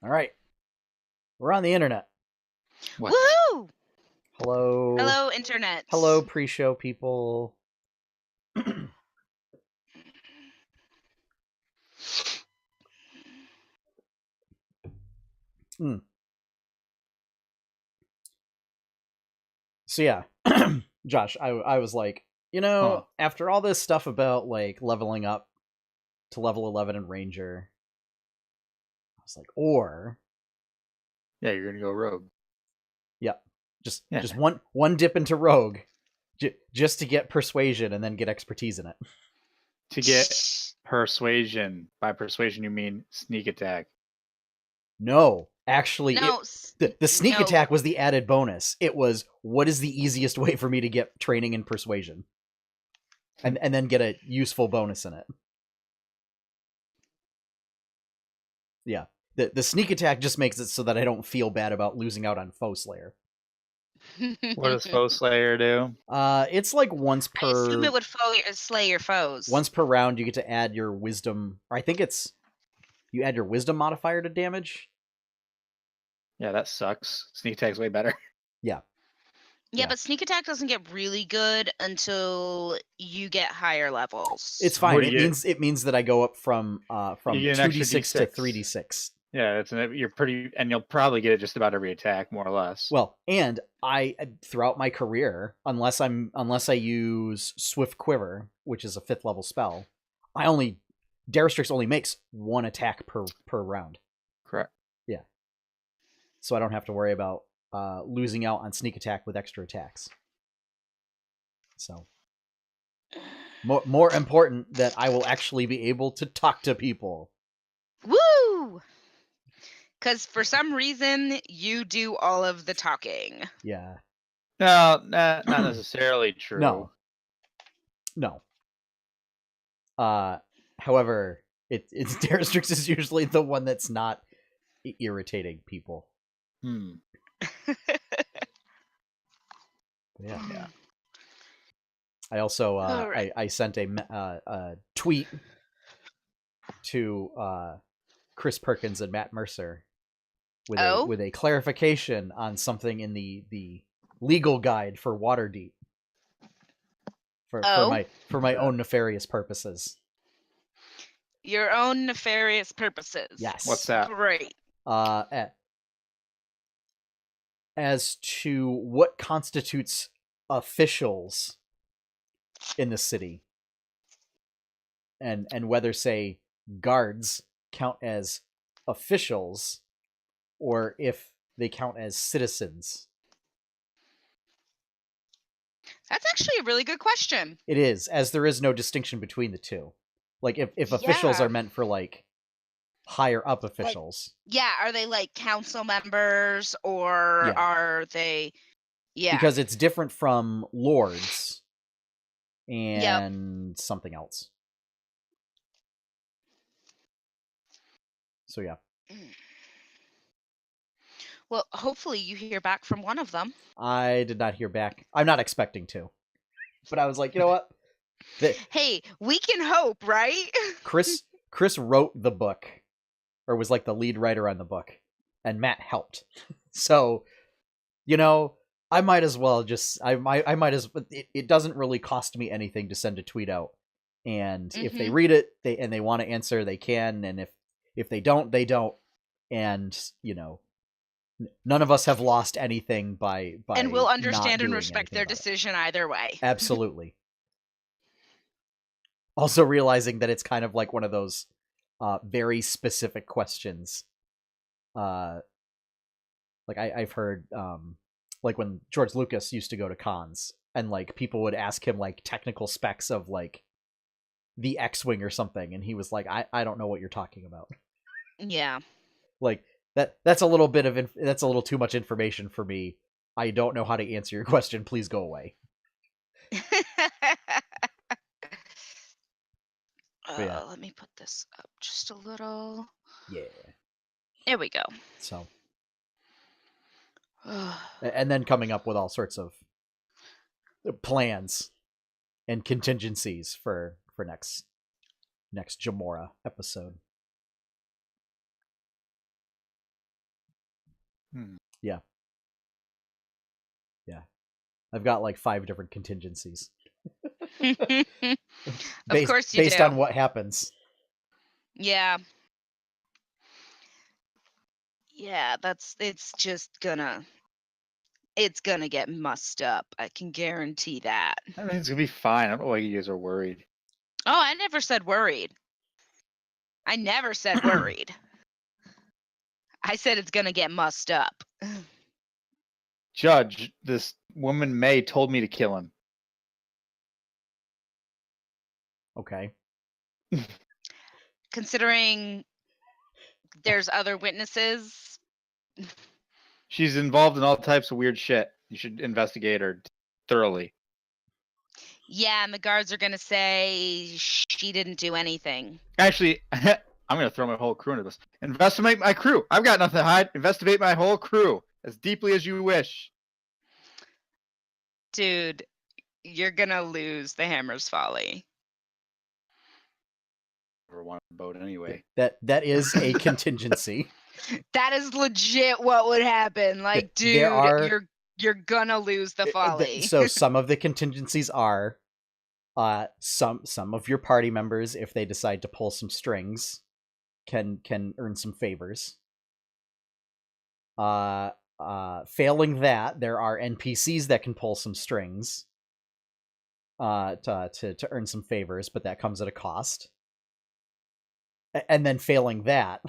All right, we're on the internet. What? Woohoo! Hello, Hello, internet. hello, pre-show people. Hmm. So yeah, Josh, I was like, Huh. after all this stuff about like leveling up to level 11 in Ranger, I was like, or Yeah, you're gonna go rogue. yeah, just Yeah. one dip into Rogue, just to get persuasion and then get expertise in it. To get persuasion. By persuasion, you mean sneak attack. No, actually, No, the sneak no. attack was the added bonus. It was what is the easiest way for me to get training in persuasion, and then get a useful bonus in it. Yeah, the sneak attack just makes it so that I don't feel bad about losing out on Foe Slayer. What does Foe Slayer do? It's like I assume it would slay your foes. once per round you get to add your wisdom. Or I think it's you add your wisdom modifier to damage. Yeah, that sucks. Sneak attack's way better. Yeah, Yeah, Yeah. but sneak attack doesn't get really good until you get higher levels. it's What fine. do It you means that I go up from You get an two extra d6 to D6. 3d6. Yeah, you're pretty, and you'll probably get it just about every attack, more or less. Well, and I throughout my career, unless I use Swift Quiver, which is a 5th level spell, I only Daristrix only makes one attack per round. Correct. Yeah, so I don't have to worry about losing out on sneak attack with extra attacks. So more important that I will actually be able to talk to people. Woo! Because for some reason, you do all of the talking. Yeah. No, not necessarily true. No. However, it's Daristrix is usually the one that's not irritating people. Hmm. Yeah. Yeah. I also All right. I sent a tweet to Chris Perkins and Matt Mercer Oh? with a clarification on something in the legal guide for Waterdeep for Oh? my own nefarious purposes. Your own nefarious purposes. Yes. What's that? Great. Uh, as to what constitutes officials in the city, and whether say guards count as officials or if they count as citizens. That's actually a really good question. It is, as there is no distinction between the two. Like if officials Yeah. are meant for like higher up officials. Yeah, are they like council members or Yeah. are they? Yeah. Because it's different from lords and something else. So yeah. Well, hopefully you hear back from one of them. I did not hear back. I'm not expecting to. But I was like, you know what? Hey, we can hope, right? Chris wrote the book, or was like the lead writer on the book, and Matt helped. So, I might as well just I might as it doesn't really cost me anything to send a tweet out, and if they read it they want to answer, they can, and if they don't, they don't, and none of us have lost anything by and we'll not understand and doing respect their anything about it. decision either way. Absolutely. Also realizing that it's kind of like one of those very specific questions. Like I've heard, like when George Lucas used to go to cons, and like people would ask him like technical specs of like the X-wing or something, and he was like, I don't know what you're talking about. Yeah. Like that's a little bit of that's a little too much information for me. I don't know how to answer your question. Please go away. Yeah. Let me put this up just a little. Yeah. There we go. So, and then coming up with all sorts of plans and contingencies for next Jamora episode. Yeah. I've got like 5 different contingencies. Of course you based do. on what happens. Yeah. Yeah, it's gonna get mussed up. I can guarantee that. I think it's gonna be fine. I don't know why you guys are worried. Oh, I never said worried. I never said worried. I said it's gonna get mussed up. Judge, this woman May told me to kill him. Okay. Considering there's other witnesses. She's involved in all types of weird shit. You should investigate her thoroughly. Yeah, and the guards are gonna say she didn't do anything. Actually, I'm gonna throw my whole crew into this. Investigate my crew. I've got nothing to hide. Investigate my whole crew as deeply as you wish. Dude, you're gonna lose the Hammer's Folly. Never want a boat anyway. That is a contingency. That is legit what would happen. Like, dude, There are you're gonna lose the folly. so some of the contingencies are some of your party members, if they decide to pull some strings, can earn some favors. Failing that, there are NPCs that can pull some strings to earn some favors, but that comes at a cost. And then failing that,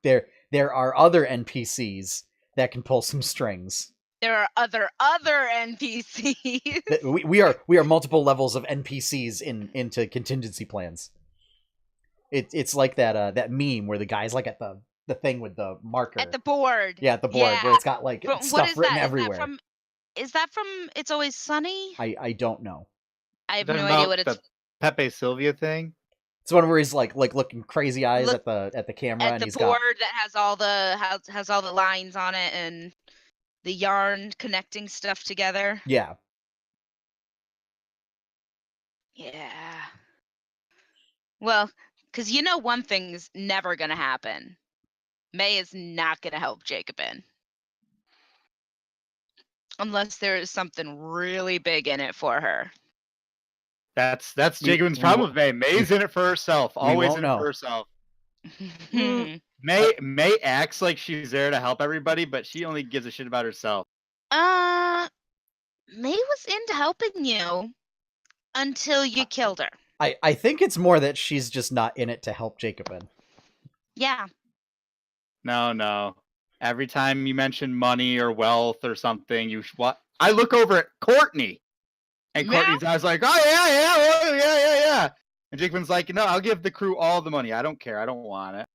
there are other NPCs that can pull some strings. There are other NPCs. We are multiple levels of NPCs into contingency plans. It's like that meme where the guy's like at the thing with the marker At the board. Yeah, at the board where it's got like But stuff what is written that? everywhere. Is that from It's Always Sunny? I don't know. I have Talking no idea about what it's the Pepe Sylvia thing. It's one where he's like looking crazy eyes at the camera, at and the he's board got that has all the lines on it and the yarn connecting stuff together. yeah. Yeah. Well, because you know one thing's never gonna happen. May is not gonna help Jacobin. Unless there is something really big in it for her. That's We- Jacobin's we problem won't- with May. May's in it for herself. Always won't in it know. for herself. May May acts like she's there to help everybody, but she only gives a shit about herself. was into helping you until you killed her. I think it's more that she's just not in it to help Jacobin. Yeah. No. Every time you mention money or wealth or something, I look over at Courtney, and Courtney's eyes like, oh yeah. And Jacobin's like, no, I'll give the crew all the money. I don't care. I don't want it.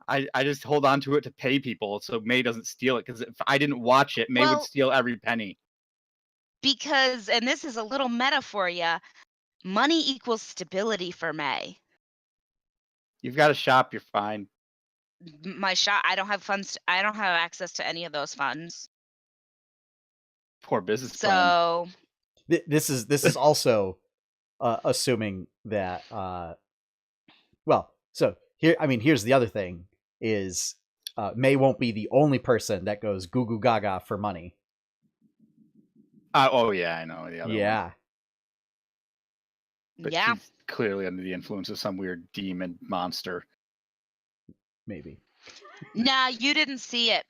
I just hold on to it to pay people so May doesn't steal it, because if I didn't watch it, May would steal every penny. Because, and this is a little meta for you, money equals stability for May. You've got a shop, you're fine. My shop, I don't have funds. I don't have access to any of those funds. Poor business plan. So This is also assuming that well, so here's the other thing is May won't be the only person that goes goo goo gaga for money. Oh yeah, I know the other one. But she's clearly under the influence of some weird demon monster. Maybe. Nah, you didn't see it.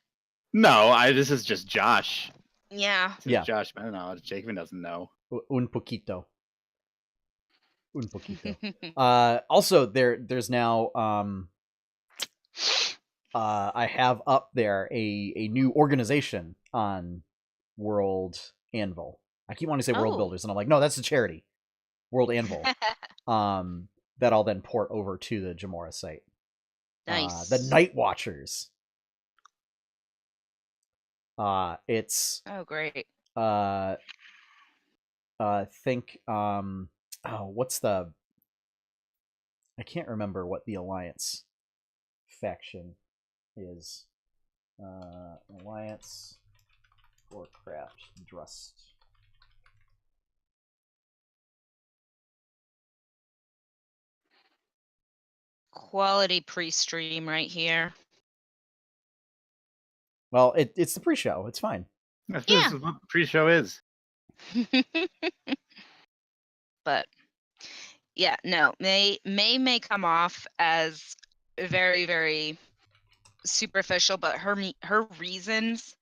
No, this is just Josh. Yeah. Josh, I don't know. Jacobin doesn't know. Un poquito. Also, there's now I have up there a new organization on World Anvil. I keep wanting to say World Builders, and I'm like, no, that's a charity. World Anvil. That I'll then port over to the Jamora site. Nice. The Night Watchers. It's great. Think what's the I can't remember what the Alliance faction is. Alliance Warcraft Drust. Quality pre-stream right here. Well, it's the pre-show. It's fine. This Yeah. is what the pre-show is. But yeah, no, may come off as very, very superficial, but her reasons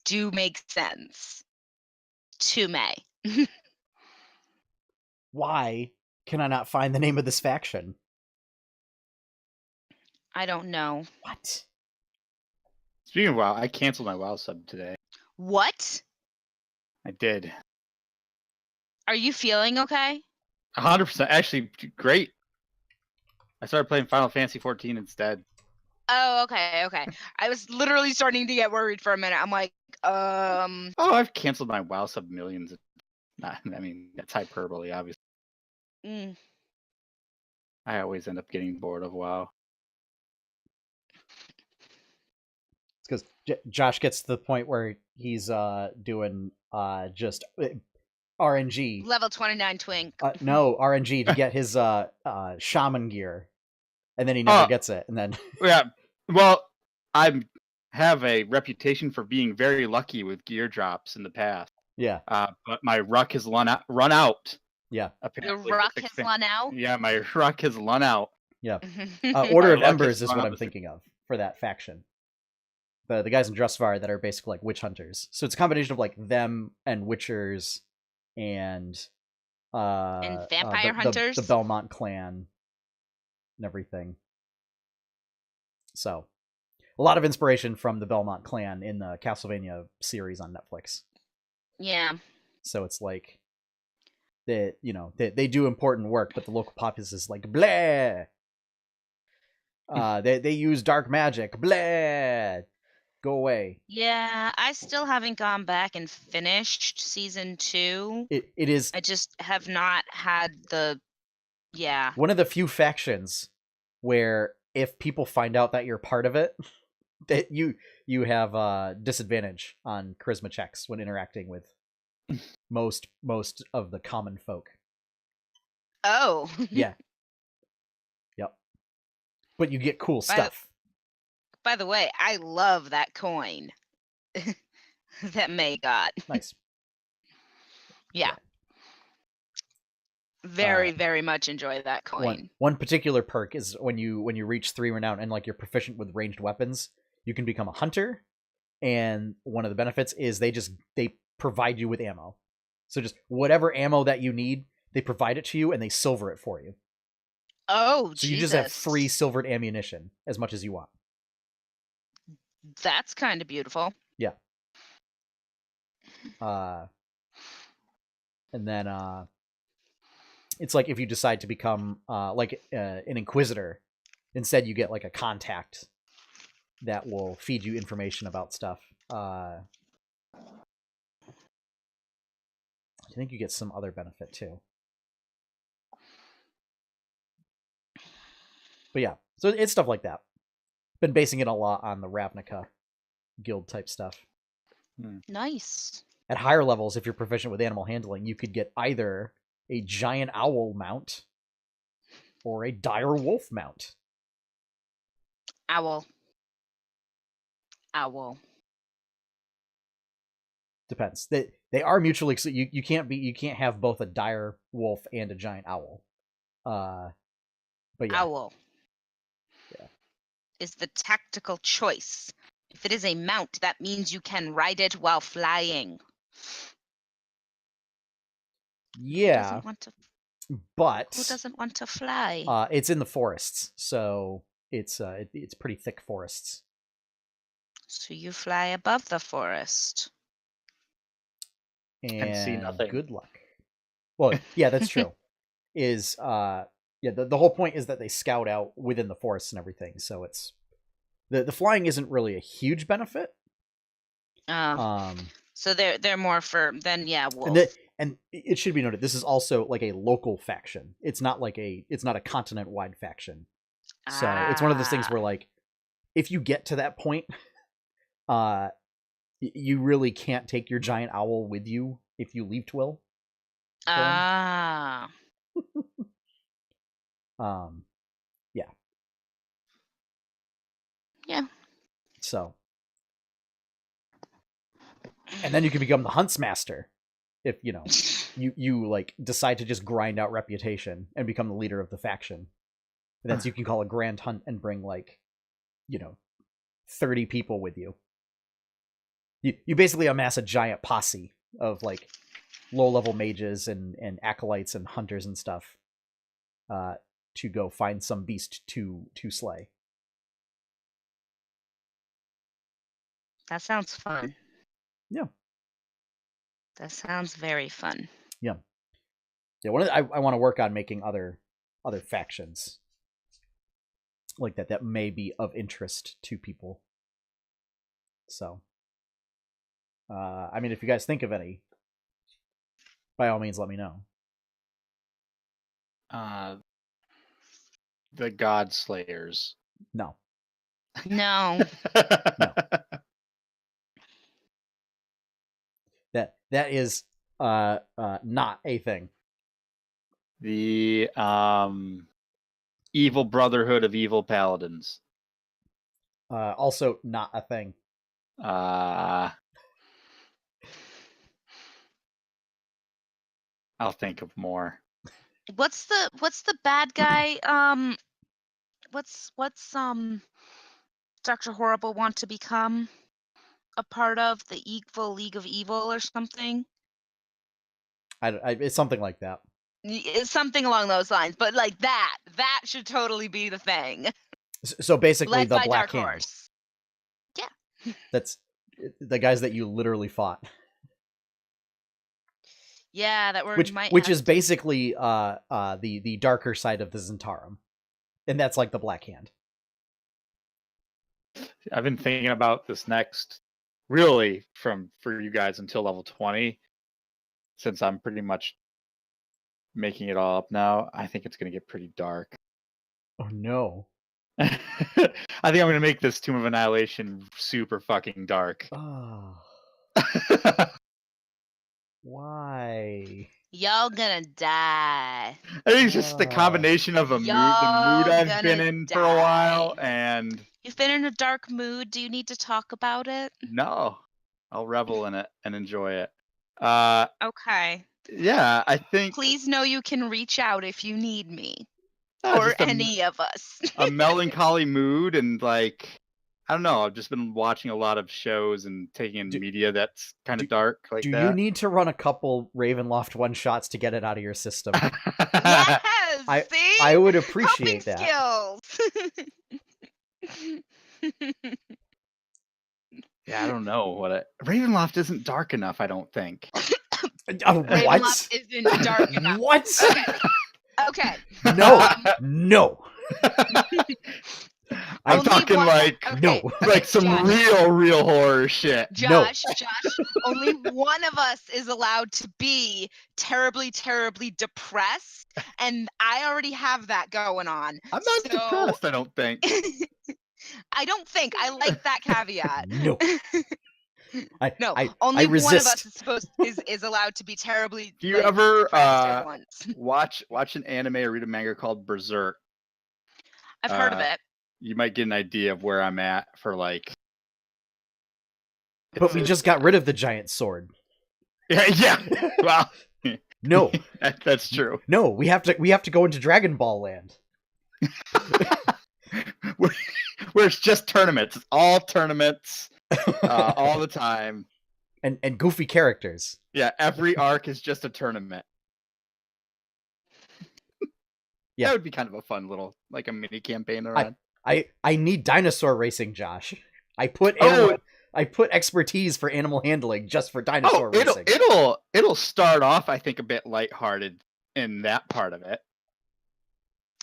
do make sense to May. Why can I not find the name of this faction? I don't know. What? Speaking of WoW, I canceled my WoW sub today. What? I did. Are you feeling okay? 100%. Actually, great. I started playing Final Fantasy 14 instead. Oh, okay. I was literally starting to get worried for a minute. I'm like, Oh, I've canceled my WoW sub millions. I mean, that's hyperbole, obviously. mm, I always end up getting bored of WoW. It's because Josh gets to the point where he's doing just RNG. level 29 twink. No, RNG to get his shaman gear, and then he never gets it, and then Yeah. Well, I have a reputation for being very lucky with gear drops in the past. yeah, But my ruck has run out. yeah, Your Apparently, ruck has run out. Yeah, my ruck has run out. yeah. Order of luck Embers has is run what out I'm this- thinking of for that faction. The guys in Drustvar that are basically like witch hunters. So it's a combination of like them and witchers and vampire hunters? the Belmont clan and everything. So a lot of inspiration from the Belmont clan in the Castlevania series on Netflix. Yeah. So it's like they do important work, but the local populace is like blah. They use dark magic, blah. Go away. Yeah, I still haven't gone back and finished season 2. It is I just have not had the one of the few factions where if people find out that you're part of it, that you have disadvantage on charisma checks when interacting with most of the common folk. Oh. Yeah. Yep. But you get cool stuff. By the way, I love that coin that May got. Nice. Yeah. Very, very much enjoy that coin. One particular perk is when you reach 3 renown and like you're proficient with ranged weapons, you can become a hunter, and one of the benefits is they provide you with ammo. So just whatever ammo that you need, they provide it to you and they silver it for you. Oh, so you just have free silvered ammunition as much as you want. That's kind of beautiful. Yeah. And then it's like if you decide to become like an inquisitor, instead you get like a contact that will feed you information about stuff. I think you get some other benefit too. But yeah, so it's stuff like that. Been basing it a lot on the Ravnica guild type stuff. Nice. At higher levels, if you're proficient with animal handling, you could get either a giant owl mount or a dire wolf mount. Owl. Depends. They are mutually you can't have both a dire wolf and a giant owl. But yeah. Owl. Yeah. Is the tactical choice. If it is a mount, that means you can ride it while flying. Yeah. But who doesn't want to fly? It's in the forests, so it's pretty thick forests. So you fly above the forest. And see nothing. Good luck. Well, yeah, that's true. The whole point is that they scout out within the forests and everything, so it's the flying isn't really a huge benefit. So they're more for wolf. And it should be noted, this is also like a local faction. It's not a continent-wide faction. So it's one of those things where like if you get to that point, you really can't take your giant owl with you if you leave Twill. Yeah. Yeah. Yeah. So And then you can become the Huntsmaster if, you like decide to just grind out reputation and become the leader of the faction. And then so you can call a grand hunt and bring 30 people with you. You basically amass a giant posse of low-level mages and acolytes and hunters and stuff to go find some beast to slay. That sounds fun. Yeah. That sounds very fun. Yeah. I want to work on making other factions like that may be of interest to people. So, if you guys think of any, by all means, let me know. The God Slayers. No. No. No. That is not a thing. The Evil Brotherhood of Evil Paladins. Also not a thing. I'll think of more. What's the bad guy? What's Dr. Horrible want to become a part of? The Evil League of Evil or something? It's something like that. It's something along those lines, but that should totally be the thing. So basically, Led the by Black Dark Hand. Horse. Yeah. That's the guys that you literally fought. Yeah, that were which is basically the darker side of the Zentarum, and that's like the Black Hand. I've been thinking about this next, really, for you guys until level 20, since I'm pretty much making it all up now. I think it's going to get pretty dark. Oh no! I think I'm going to make this Tomb of Annihilation super fucking dark. Oh. Why? Y'all gonna die. I think it's just the combination of the mood I've been in for a while, and you've been in a dark mood. Do you need to talk about it? No, I'll revel in it and enjoy it. Okay. Yeah, I think. Please know you can reach out if you need me, No, or any of us. A melancholy mood, and I don't know. I've just been watching a lot of shows and taking in media that's kind of dark like that. Do you need to run a couple Ravenloft one-shots to get it out of your system? Yes! See? I would appreciate that. Yeah, I don't know Ravenloft isn't dark enough, I don't think. Ravenloft isn't dark enough. What? Okay. No. I'm talking some real horror shit. Josh, only one of us is allowed to be terribly, terribly depressed, and I already have that going on. I'm not depressed, I don't think. I don't think. I like that caveat. No. Only I resist. one of us is allowed to be terribly. Do you ever watch an anime or read a manga called Berserk? I've heard of it. You might get an idea of where I'm at for But we just got rid of the giant sword. Yeah. Well, no, that's true. No, we have to go into Dragon Ball Land. Where it's just tournaments. It's all tournaments, all the time, and goofy characters. Yeah, every arc is just a tournament. Yeah, that would be kind of a fun little a mini campaign around. I need dinosaur racing, Josh. I put expertise for animal handling just for dinosaur racing. It'll start off, I think, a bit lighthearted in that part of it.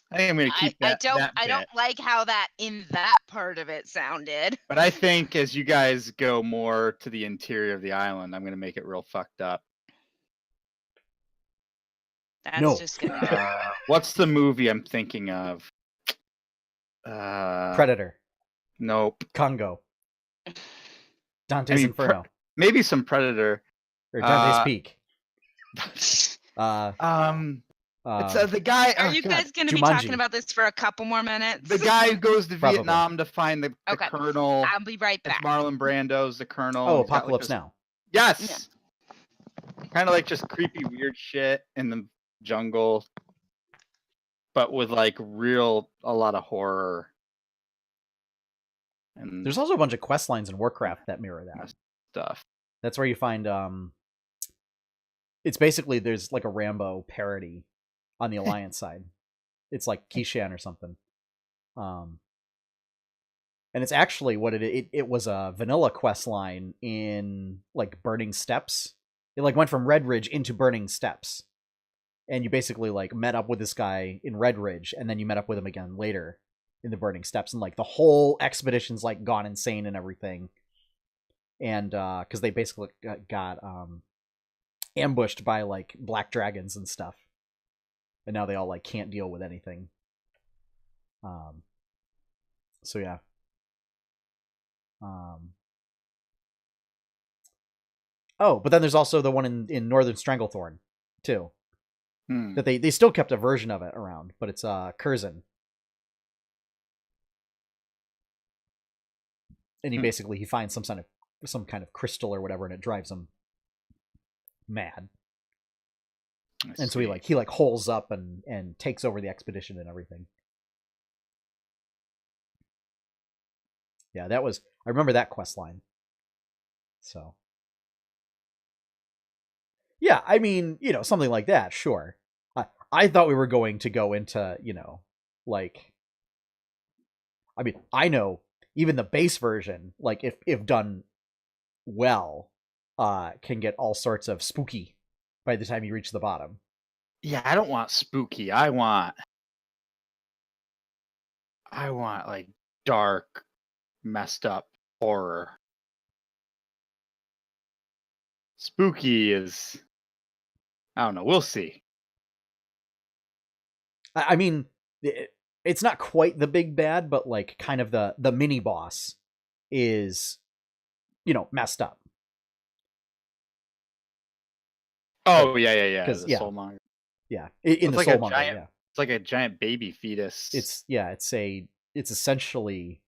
I think I'm going to keep that. I don't like how that in that part of it sounded. But I think as you guys go more to the interior of the island, I'm going to make it real fucked up. That's just gonna. What's the movie I'm thinking of? Predator. Nope. Congo. Dante's Inferno. Maybe some Predator. Or Dante's Peak. It's the guy. Are you guys going to be talking about this for a couple more minutes? The guy who goes to Vietnam to find the colonel. I'll be right back. It's Marlon Brando's the colonel. Oh, Apocalypse Now. Yes. Kind of like just creepy, weird shit in the jungle, but with like a lot of horror. And There's also a bunch of quest lines in Warcraft that mirror that stuff. That's where you find it's basically there's like a Rambo parody on the Alliance side. It's like Kishan or something. And it's actually what it was a vanilla quest line in like Burning Steppes. It like went from Red Ridge into Burning Steppes. And you basically like met up with this guy in Red Ridge, and then you met up with him again later in the Burning Steppes, and like the whole expedition's like gone insane and everything. And because they basically got ambushed by like black dragons and stuff, and now they all like can't deal with anything. So yeah. Oh, but then there's also the one in Northern Stranglethorn too. That they still kept a version of it around, but it's Curzon. And he finds some kind of crystal or whatever, and it drives him mad. And so he holes up and takes over the expedition and everything. Yeah, I remember that quest line. So yeah, I mean, something like that, sure. I thought we were going to go into, like, I mean, I know even the base version, like if done well, can get all sorts of spooky by the time you reach the bottom. Yeah, I don't want spooky. I want like dark, messed up horror. Spooky is, I don't know. We'll see. I mean, it's not quite the big bad, but like kind of the mini boss is, messed up. Oh, yeah. Because the soulmonger. Yeah, in the like soulmonger. Yeah, it's like a giant baby fetus. It's essentially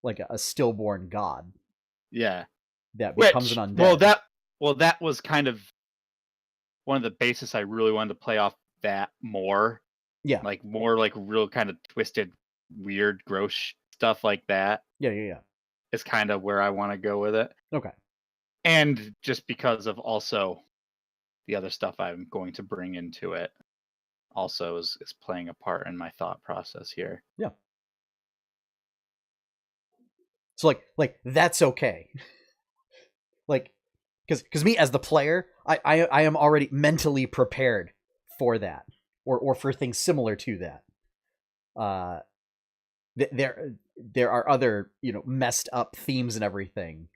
like a stillborn god. Yeah, that becomes an undead. Well, that was kind of one of the bases I really wanted to play off that more. Yeah, like more like real kind of twisted, weird, gross stuff like that. Yeah. Is kind of where I want to go with it. Okay. And just because of also the other stuff I'm going to bring into it also is playing a part in my thought process here. Yeah. So like that's okay. Like, because me as the player, I am already mentally prepared for that, or for things similar to that. There are other messed up themes and everything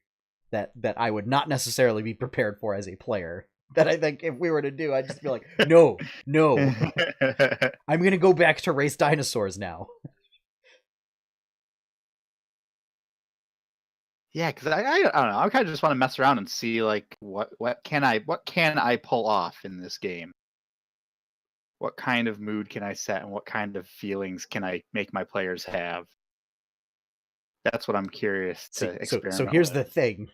that I would not necessarily be prepared for as a player. That I think if we were to do, I'd just be like, no, I'm gonna go back to race dinosaurs now. Yeah, because I don't know. I kind of just want to mess around and see like what can I pull off in this game. What kind of mood can I set, and what kind of feelings can I make my players have? That's what I'm curious to experiment. So here's the thing: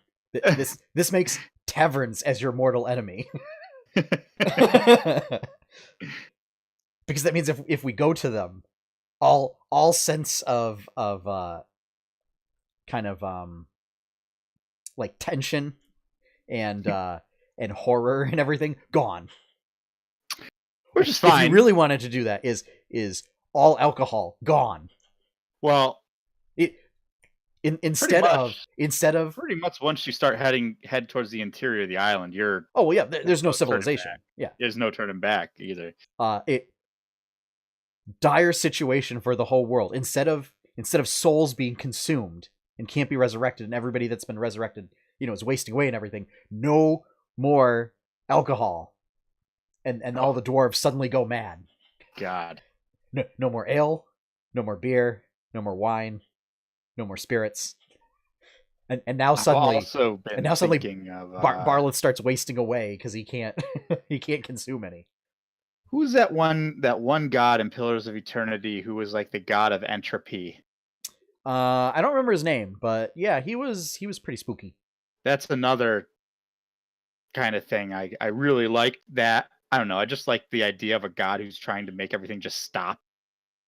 this makes taverns as your mortal enemy. Because that means if we go to them, all sense of kind of like tension and horror and everything gone. Which is fine. If you really wanted to do that, is all alcohol gone. Well, instead of pretty much once you start head towards the interior of the island, you're there's no civilization. Yeah, there's no turning back either. Dire situation for the whole world. Instead of souls being consumed and can't be resurrected, and everybody that's been resurrected, is wasting away and everything. No more alcohol, and all the dwarves suddenly go mad. God, no more ale, no more beer, no more wine, no more spirits, and now suddenly, Barlet starts wasting away because he can't consume any. Who's that one god in Pillars of Eternity who was like the god of entropy? I don't remember his name, but yeah, he was pretty spooky. That's another kind of thing. I really like that. I don't know. I just like the idea of a god who's trying to make everything just stop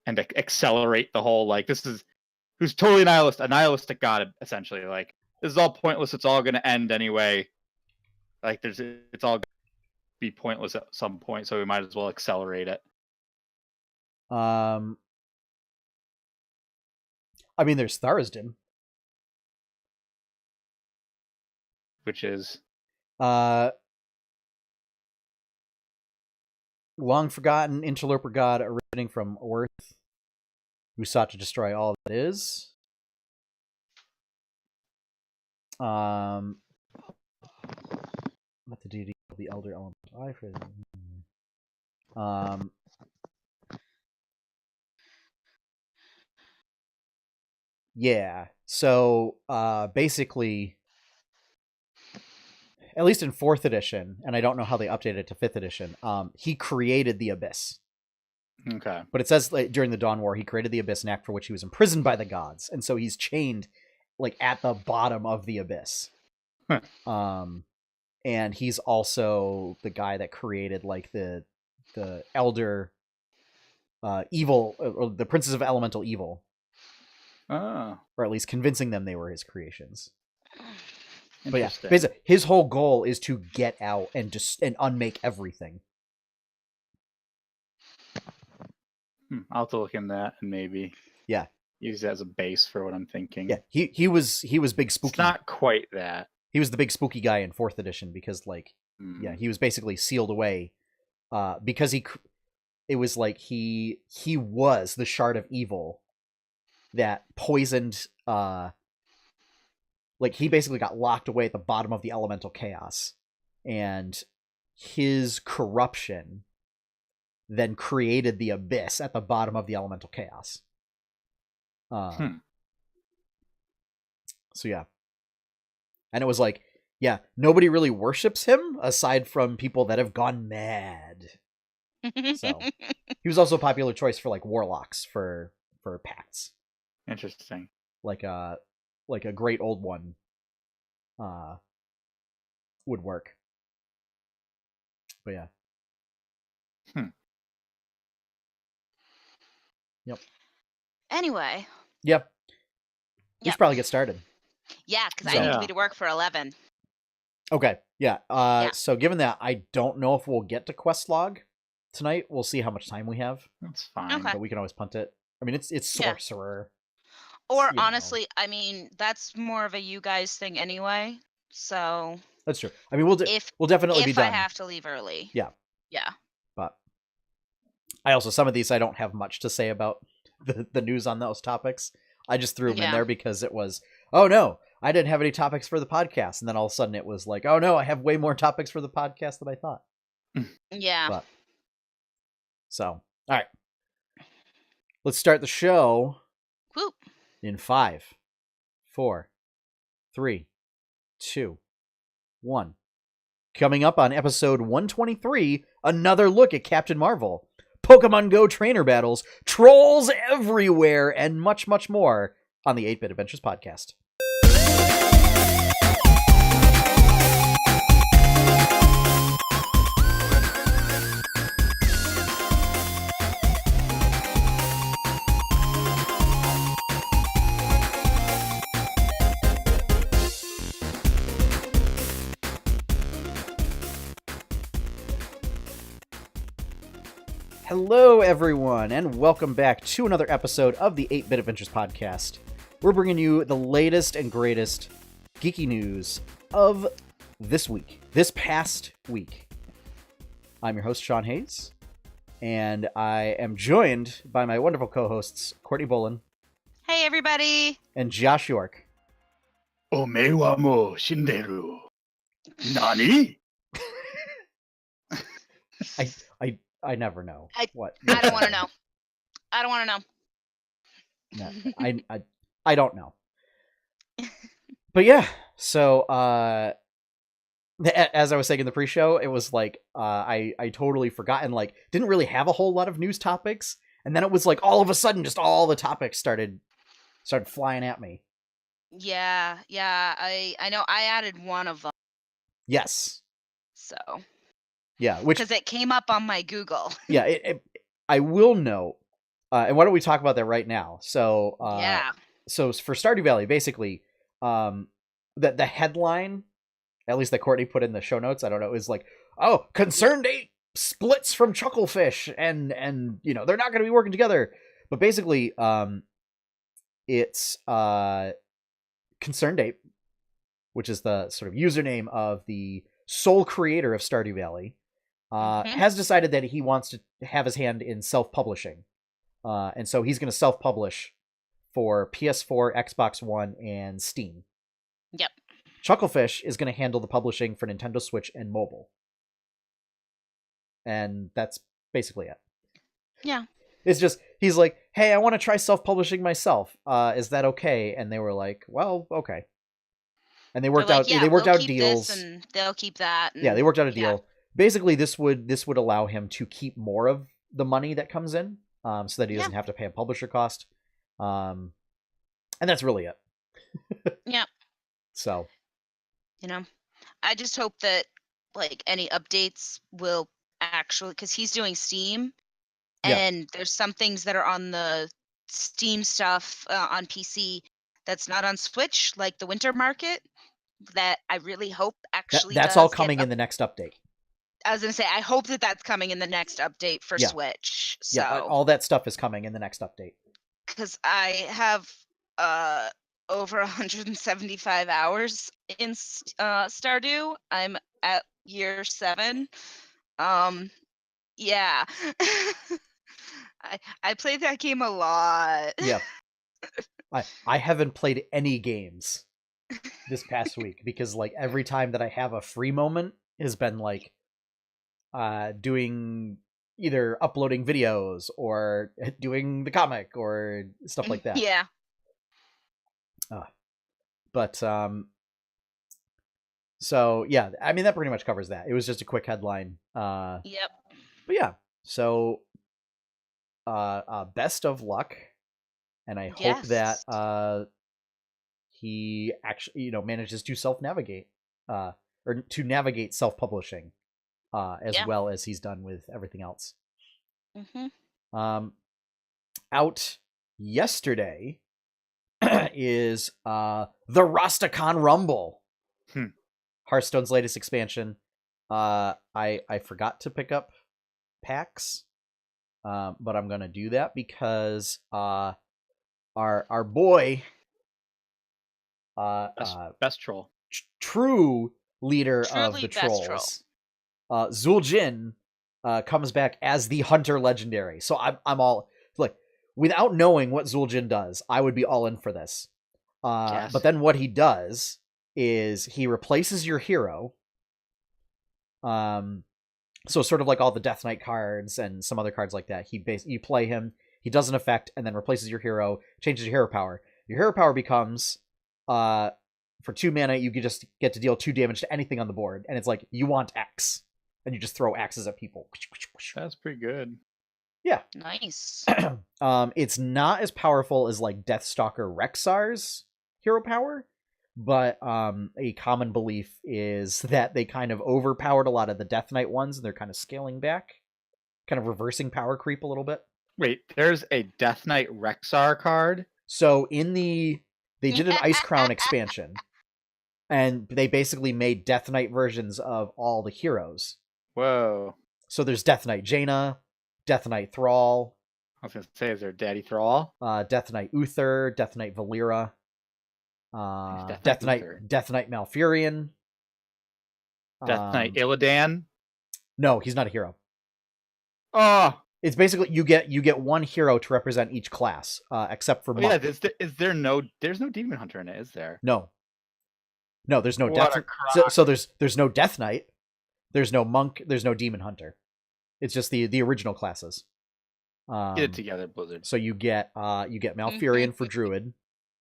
and accelerate the whole, like, who's totally a nihilistic god, essentially. Like, this is all pointless. It's all going to end anyway. Like, it's all going to be pointless at some point, so we might as well accelerate it. I mean, there's Tharisdin. Which is? Long forgotten interloper god originating from Earth, who sought to destroy all that is. Let the deity of the elder element. Yeah. So basically, at least in 4th edition, and I don't know how they updated it to 5th edition, he created the Abyss. Okay. But it says, like, during the Dawn War, he created the Abyss, an act for which he was imprisoned by the gods. And so he's chained, like, at the bottom of the Abyss. And he's also the guy that created, like, the elder evil, or the princes of elemental evil. Oh. Or at least convincing them they were his creations. But yeah, Interesting. basically, his whole goal is to get out and just unmake everything. I'll have to look in that and maybe use it as a base for what I'm thinking. Yeah, he was big spooky. It's not quite that. He was the big spooky guy in 4th edition because, like, yeah, he was basically sealed away because it was like he was the shard of evil that poisoned. Like, he basically got locked away at the bottom of the elemental chaos, and his corruption then created the Abyss at the bottom of the elemental chaos. So yeah. And it was like, yeah, nobody really worships him aside from people that have gone mad. So he was also a popular choice for, like, warlocks for pacts. Interesting. Like a great old one would work. But yeah. Yep. Anyway. Yep. We should probably get started. Yeah, because I need to be to work for 11. Okay. Yeah. So given that, I don't know if we'll get to quest log tonight. We'll see how much time we have. That's fine. Okay. But we can always punt it. I mean, it's sorcerer. Or honestly, I mean, that's more of a you guys thing anyway. So that's true. I mean, we'll definitely be done. If I have to leave early. Yeah. Yeah. But I also, some of these I don't have much to say about the news on those topics. I just threw them in there because it was, oh no, I didn't have any topics for the podcast. And then all of a sudden it was like, oh no, I have way more topics for the podcast than I thought. Yeah. But, so, all right. Let's start the show. Whoop. In 5, 4, 3, 2, 1. Coming up on episode 123, another look at Captain Marvel, Pokemon Go trainer battles, trolls everywhere, and much, much more on the 8-Bit Adventures podcast. Hello, everyone, and welcome back to another episode of the 8-Bit Adventures podcast. We're bringing you the latest and greatest geeky news of this past week. I'm your host, Sean Hayes, and I am joined by my wonderful co-hosts, Courtney Bolin. Hey, everybody. And Josh York. Ome wa mo shinderu. Nani? I never know. What? I don't want to know. I don't want to No, know. I don't know. But yeah, so as I was saying in the pre-show, it was like I totally forgot and like didn't really have a whole lot of news topics, and then it was like all of a sudden just all the topics started flying at me. Yeah, I know I added one of them. Yes. So Yeah, which because it came up on my Google. yeah, I will note, and why don't we talk about that right now? So Yeah. so for Stardew Valley, basically, that the headline, at least that Courtney put in the show notes, I don't know, is like, oh, Concerned Ape splits from Chucklefish, and you know they're not going to be working together. But basically, it's Concerned Ape, which is the sort of username of the sole creator of Stardew Valley, has decided that he wants to have his hand in self-publishing, and so he's going to self-publish for PS4, Xbox One, and Steam. Yep. Chucklefish is going to handle the publishing for Nintendo Switch and mobile. And that's basically it. Yeah. It's just, he's like, hey, I want to try self-publishing myself. Is that okay? And they were like, well, okay. And they worked They're out like, yeah, they worked we'll out keep deals. this and they'll keep that. Yeah, they worked out a yeah. deal. Basically, this would allow him to keep more of the money that comes in, so that he doesn't have to pay a publisher cost. And that's really it. Yeah. So, You know, I just hope that like any updates will actually, because he's doing Steam, Yeah. and there's some things that are on the Steam stuff on PC that's not on Switch, like the Winter Market, that I really hope actually that's all coming in the next update. I was gonna say I hope that that's coming in the next update for Yeah. Switch. So Yeah, all that stuff is coming in the next update. because I have over 175 hours in Stardew. I'm at year 7. Yeah. I played that game a lot. Yeah. I haven't played any games this past week because like every time that I have a free moment has been like doing either uploading videos or doing the comic or stuff like that. Yeah. But so yeah, I mean that pretty much covers that. It was just a quick headline. Yep. But yeah, so best of luck, and I hope that he actually manages to self-navigate or to navigate self-publishing as well as he's done with everything else. Out yesterday is the Rastakhan Rumble, Hearthstone's latest expansion. I forgot to pick up packs, but I'm gonna do that because our boy, best troll, true leader Truly of the best trolls, Zul'jin, comes back as the Hunter Legendary. So I'm all like, without knowing what Zul'jin does, I would be all in for this. But then what he does is he replaces your hero. So sort of like all the Death Knight cards and some other cards like that. You play him, he does an effect, and then replaces your hero, changes your hero power. Your hero power becomes, for 2 mana, you can just get to deal 2 damage to anything on the board, and it's like, you want X, and you just throw axes at people. That's pretty good. Yeah. Nice. It's not as powerful as like Deathstalker Rexar's hero power, but a common belief is that they kind of overpowered a lot of the Death Knight ones, and they're kind of scaling back, kind of reversing power creep a little bit. Wait, there's a Death Knight Rexar card? So they did an Ice Crown expansion, and they basically made Death Knight versions of all the heroes. Whoa. So there's Death Knight Jaina, Death Knight Thrall. I was going to say, is there Daddy Thrall? Death Knight Uther, Death Knight Valera. Death Knight Malfurion. Death Knight Illidan? No, he's not a hero. Oh, it's basically you get one hero to represent each class, except for Monk. Yeah, there's no Demon Hunter in it, is there? No, there's no What Death. So there's no Death Knight, there's no Monk, there's no Demon Hunter. It's just the original classes. Get it together, Blizzard. So you get Malfurion for Druid,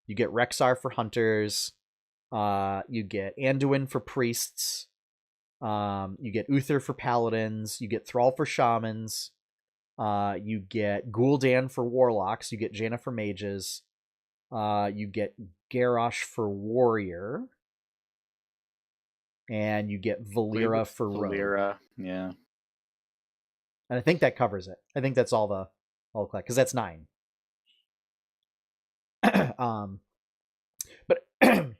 you get Rexar for Hunters, you get Anduin for Priests, you get Uther for Paladins, you get Thrall for Shamans, you get Gul'dan for Warlocks, you get Jaina for Mages, you get Garrosh for Warrior, and you get Valera for Rogue. Valera, yeah. And I think that covers it. I think that's all the collect, because that's 9. But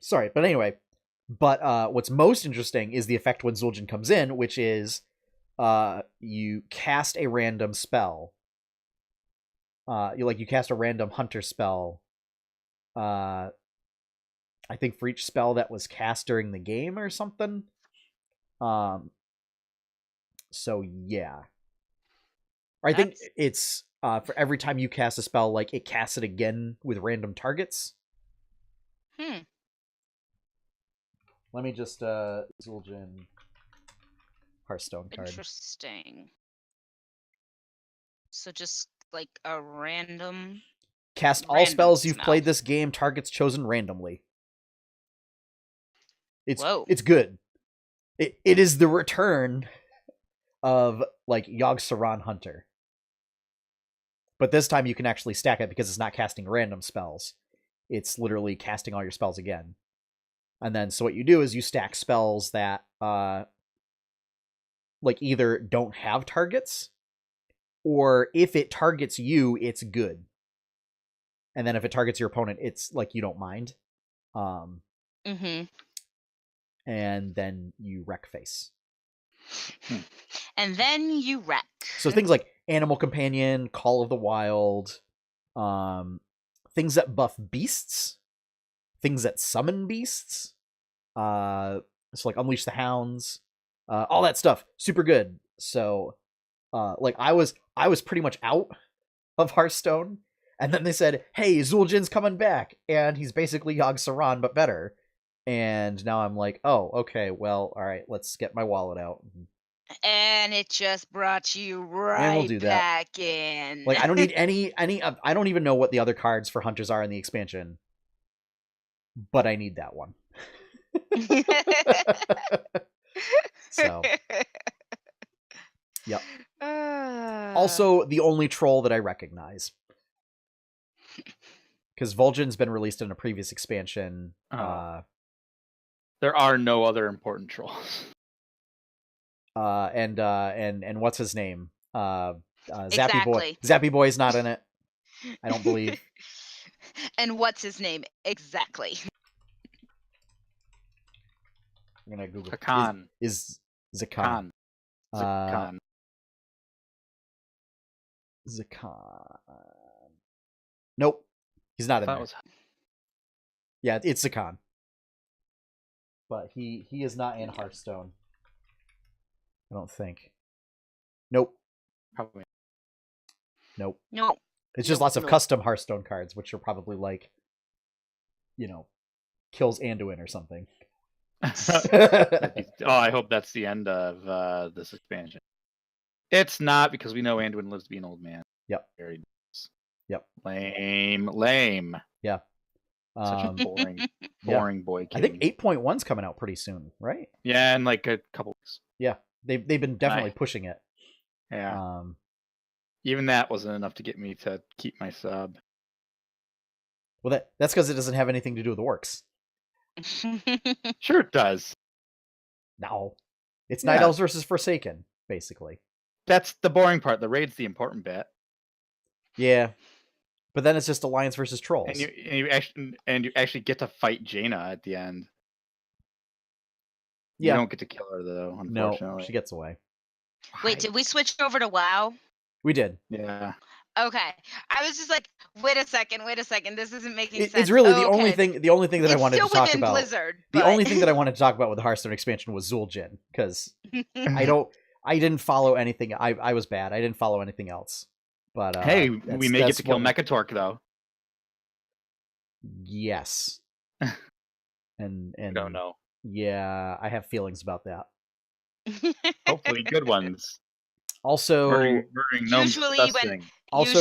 sorry, but anyway, what's most interesting is the effect when Zul'jin comes in, which is you cast a random spell. You cast a random hunter spell. I think for each spell that was cast during the game or something. So yeah. I think it's for every time you cast a spell, like it casts it again with random targets. Let me just Zul'jin Hearthstone card. Interesting. So just like a random cast all spells you've played this game, targets chosen randomly. It's good. It is the return of like Yogg Saron Hunter. But this time you can actually stack it because it's not casting random spells. It's literally casting all your spells again. And then so what you do is you stack spells that like either don't have targets, or if it targets you, it's good. And then if it targets your opponent, it's like you don't mind. Mm-hmm. And then you wreck face. And then you wreck. So things like Animal Companion, Call of the Wild, things that buff beasts, things that summon beasts, so like Unleash the Hounds, all that stuff, super good. So like I was pretty much out of Hearthstone, and then they said, hey, Zul'jin's coming back, and he's basically Yogg Saron but better. And now I'm like, oh, okay, well, all right, let's get my wallet out. And it just brought you right back in. Like, I don't need any. I don't even know what the other cards for hunters are in the expansion, but I need that one. So, yep. Also, the only troll that I recognize, because Vol'jin's been released in a previous expansion. There are no other important trolls. And what's his name? Zappy exactly. Boy. Zappy Boy's not in it, I don't believe. And what's his name? Exactly. I'm gonna Google. Khan. Is Zakhan. Zakhan. Zakhan. Nope. He's not in there. Yeah, it's Zakhan. But he is not in Hearthstone. I don't think. Nope. Probably. Nope. No. It's just lots of custom Hearthstone cards, which are probably like, kills Anduin or something. I hope that's the end of this expansion. It's not, because we know Anduin lives to be an old man. Yep. Very nice. Yep. Lame. Yeah. Such a boring boy king. I think 8.1's coming out pretty soon, right? Yeah, in like a couple weeks. Yeah. They've been definitely pushing it. Yeah. Even that wasn't enough to get me to keep my sub. Well, that's because it doesn't have anything to do with the orcs. Sure it does. No. It's Night Elves versus Forsaken, basically. That's the boring part. The raid's the important bit. Yeah. But then it's just Alliance versus Trolls. And you actually get to fight Jaina at the end. Yeah. You don't get to kill her, though, unfortunately. No, she gets away. Wait, did we switch over to WoW? We did. Yeah. Okay. I was just like, wait a second. This isn't making sense. It's really the only thing that I wanted to talk about. Blizzard, the only thing that I wanted to talk about with the Hearthstone expansion was Zul'jin, because I didn't follow anything. I was bad. I didn't follow anything else. But hey, we may get to kill Mechatork, though. Yes. and I don't know. Yeah, I have feelings about that. Hopefully good ones. Also, usually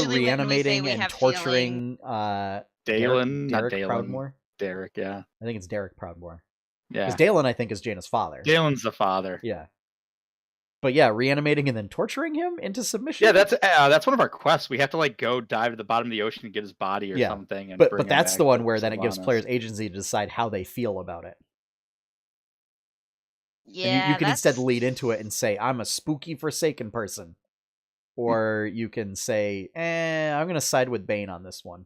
reanimating and torturing Dalen, Derek Proudmoore. Derek, yeah. I think it's Derek Proudmoore. Yeah. Because Dalen, I think, is Jaina's father. Dalen's the father. Yeah. But yeah, reanimating and then torturing him into submission. Yeah, that's one of our quests. We have to like go dive to the bottom of the ocean and get his body or something. And but that's the one where then it gives players agency to decide how they feel about it. And you Yeah, can instead that's lead into it and say, I'm a spooky Forsaken person. Or you can say, I'm going to side with Bane on this one.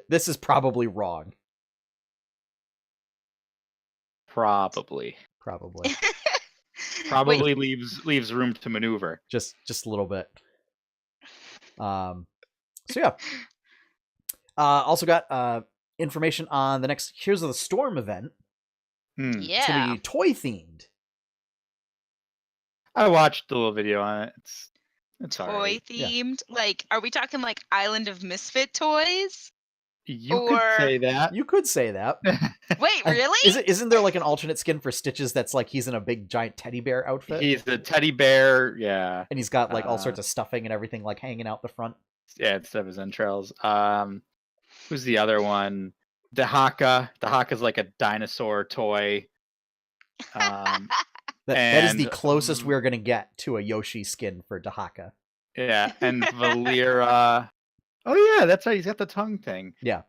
This is probably wrong. Probably. Wait, Probably leaves room to maneuver. Just a little bit. So yeah. Also got information on the next Heroes of the Storm event. It's yeah. gonna be toy themed. I watched the little video on it. It's Toy alright. themed. Like, are we talking like Island of Misfit toys? You could say that. You could say that. Wait, really? Isn't there like an alternate skin for Stitches that's like he's in a big giant teddy bear outfit? He's the teddy bear, yeah. And he's got like all sorts of stuffing and everything like hanging out the front. Yeah, instead of his entrails. Who's the other one? Dahaka. Dahaka's like a dinosaur toy. That is the closest we're gonna get to a Yoshi skin for Dahaka. Yeah, and Valera. Oh yeah, that's right. He's got the tongue thing. Yeah.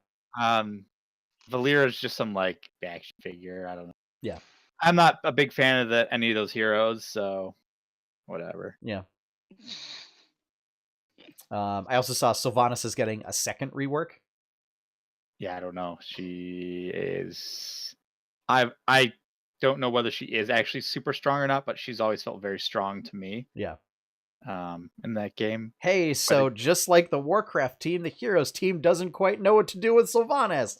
Valera's just some like action figure. I don't know. Yeah. I'm not a big fan of any of those heroes, so whatever. Yeah. I also saw Sylvanas is getting a second rework. Yeah, I don't know. She is. I don't know whether she is actually super strong or not, but she's always felt very strong to me. Yeah. In that game. Hey, so just like the Warcraft team, the Heroes team doesn't quite know what to do with Sylvanas.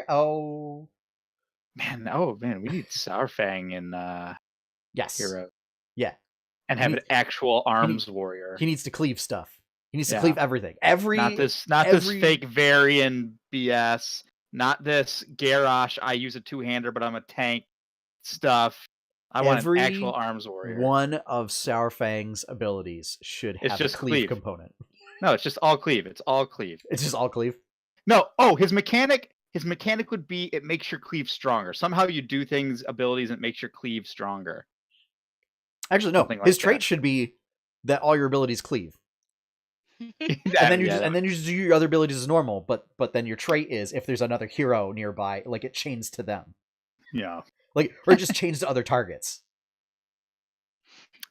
Oh. Man, we need Sourfang in yes. Hero. Yeah. And have an actual arms warrior. He needs to cleave stuff. He needs to cleave everything. Not this fake Varian BS. Not this Garrosh, I use a two-hander, but I'm a tank stuff. I want an actual arms warrior. One of Sourfang's abilities should have a cleave component. No, it's just all cleave. It's all cleave. It's just all cleave? No. His mechanic would be it makes your cleave stronger. Somehow you do things, abilities, and it makes your cleave stronger. Actually, no. His trait should be that all your abilities cleave. And then you just do your other abilities as normal, but then your trait is if there's another hero nearby, like it chains to them. Yeah. Like, or it just chains to other targets.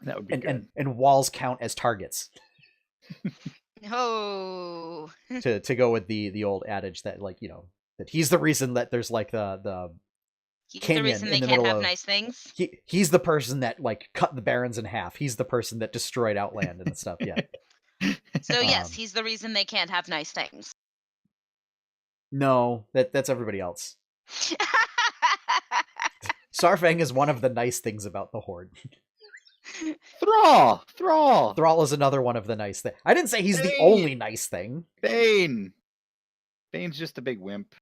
That would be good. And walls count as targets. Oh. To go with the old adage that, like, you know, that he's the reason that there's like the canyon the reason they in the can't middle have of nice things. He's the person that like cut the Barrens in half. He's the person that destroyed Outland and stuff. Yeah. So yes, he's the reason they can't have nice things. No, that's everybody else. Sarfang is one of the nice things about the Horde. Thrall is another one of the nice things. I didn't say he's the only nice thing. Bane's just a big wimp.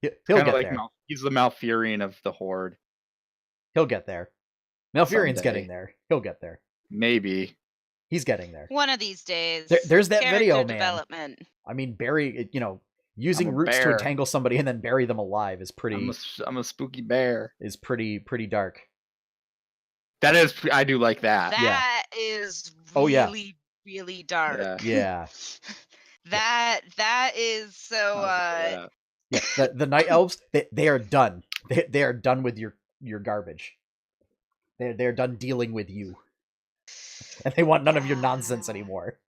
He'll get there. He's the Malfurion of the Horde. He'll get there. Malfurion's getting there. He'll get there. Maybe. He's getting there. One of these days. There's that video, man. Development. I mean, using roots to entangle somebody and then bury them alive is pretty. I'm a spooky bear. Is pretty dark. That is. I do like that. That is really, really dark. Yeah. that is so. Yeah. The Night Elves, they are done. They are done with your garbage. They're done dealing with you. And they want none of your nonsense anymore.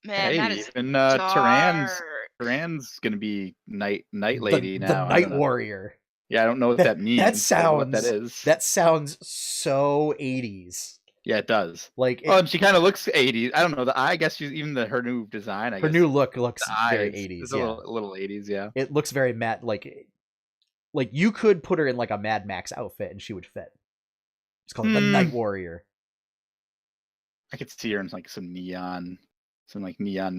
Man, that is even Tyran's gonna be night lady now. The Night Warrior. Yeah, I don't know what that means. That sounds so 80s. Yeah, it does. Like, and she kind of looks 80s. I don't know. I guess she's even her new design. Her new look looks very 80s. It's a little 80s. Yeah, it looks very Mad. Like you could put her in like a Mad Max outfit and she would fit. It's called the Night Warrior. I could see her in like some neon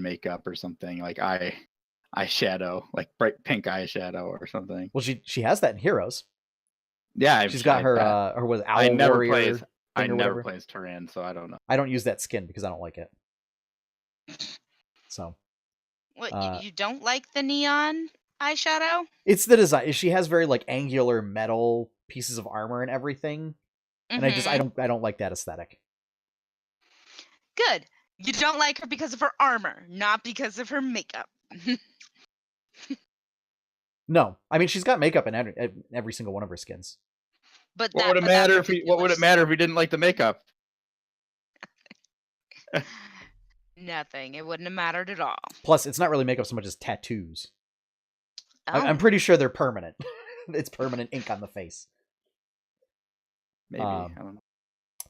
makeup or something, like eyeshadow, like bright pink eyeshadow or something. Well, she has that in Heroes. Yeah, she's got her was Owl Warrior. I never play as Tyran, so I don't know. I don't use that skin because I don't like it. So. What, you don't like the neon eyeshadow? It's the design. She has very like angular metal pieces of armor and everything. And I don't like that aesthetic. Good. You don't like her because of her armor, not because of her makeup. No, I mean she's got makeup in every single one of her skins. But What that, would it but that matter if we? What would it particular matter if we didn't like the makeup? Nothing. It wouldn't have mattered at all. Plus, it's not really makeup so much as tattoos. Oh, I'm pretty sure they're permanent. It's permanent ink on the face. Maybe. I don't know.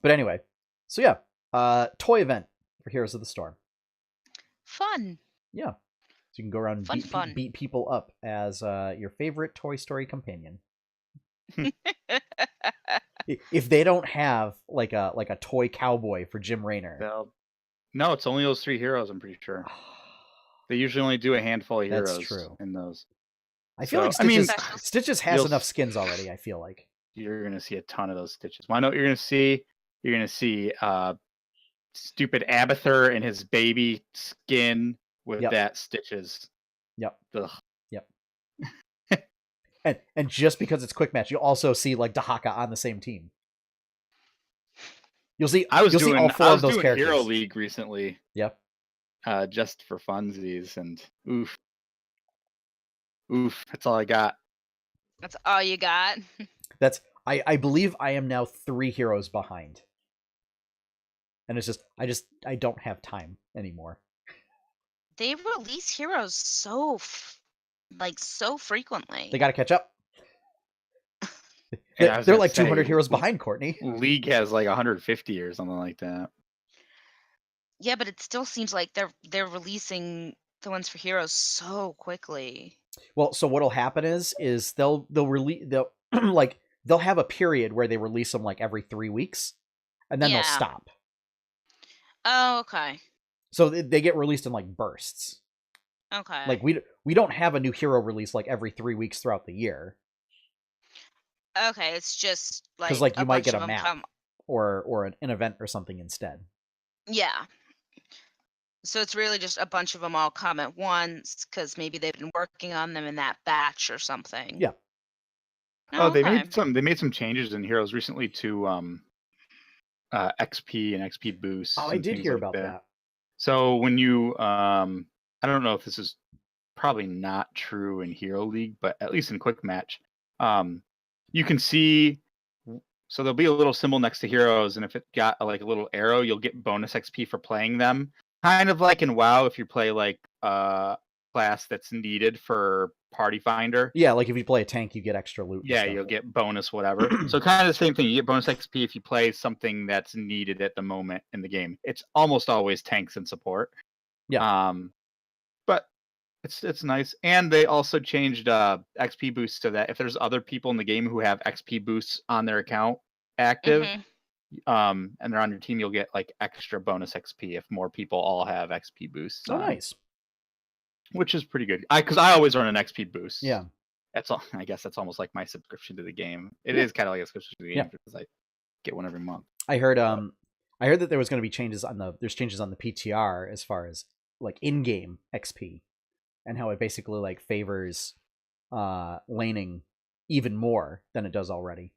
But anyway, so yeah, toy event for Heroes of the Storm. fun. Yeah, so you can go around and Fun. beat people up as your favorite Toy Story companion. If they don't have like a toy cowboy for Jim Raynor, No, it's only those 3 heroes. I'm pretty sure they usually only do a handful of That's heroes true. in those. I feel like I mean, Stitches has you'll- enough skins already. I feel like You're gonna see a ton of those Stitches. Well, I know what you're gonna see. You're gonna see stupid Abathur and his baby skin with Yep. that Stitches. Yep. Ugh. Yep. and just because it's quick match, you'll also see like Dahaka on the same team. You'll see all 4 of those characters. Hero League recently. Yep. Just for funsies, and oof, that's all I got. That's all you got. That's I believe I am now 3 heroes behind. And it's just I don't have time anymore. They release heroes so frequently. They got to catch up. Yeah, They're like 200 heroes behind, Courtney. League has like 150 or something like that. Yeah, but it still seems like they're releasing the ones for heroes so quickly. Well, so what'll happen is they'll like they'll have a period where they release them like every 3 weeks, and then they'll stop. Oh, okay. So they get released in like bursts. Okay. Like we don't have a new hero release like every 3 weeks throughout the year. Okay, it's just like Because like you might get a bunch of map them or an event or something instead. Yeah. So it's really just a bunch of them all come at once because maybe they've been working on them in that batch or something. Yeah. Oh, They okay. made some changes in heroes recently to XP and XP boosts. Oh, I and did things hear like about that. So when you I don't know if this is probably not true in Hero League, but at least in Quick Match, you can see. So there'll be a little symbol next to heroes, and if it got like a little arrow, you'll get bonus XP for playing them. Kind of like in WoW, if you play like class that's needed for Party Finder. Yeah, like if you play a tank, you get extra loot. Yeah, you'll get bonus whatever. So kind of the same thing. You get bonus XP if you play something that's needed at the moment in the game. It's almost always tanks and support. Yeah. But it's nice. And they also changed XP boosts so that if there's other people in the game who have XP boosts on their account active, and they're on your team, you'll get like extra bonus XP if more people all have XP boosts. Oh, nice. Which is pretty good. Because I always run an XP boost. Yeah. That's all. I guess that's almost like my subscription to the game. It is kind of like a subscription to the game because I get one every month. I heard that there was going to be changes on the PTR as far as like in-game XP and how it basically like favors laning even more than it does already.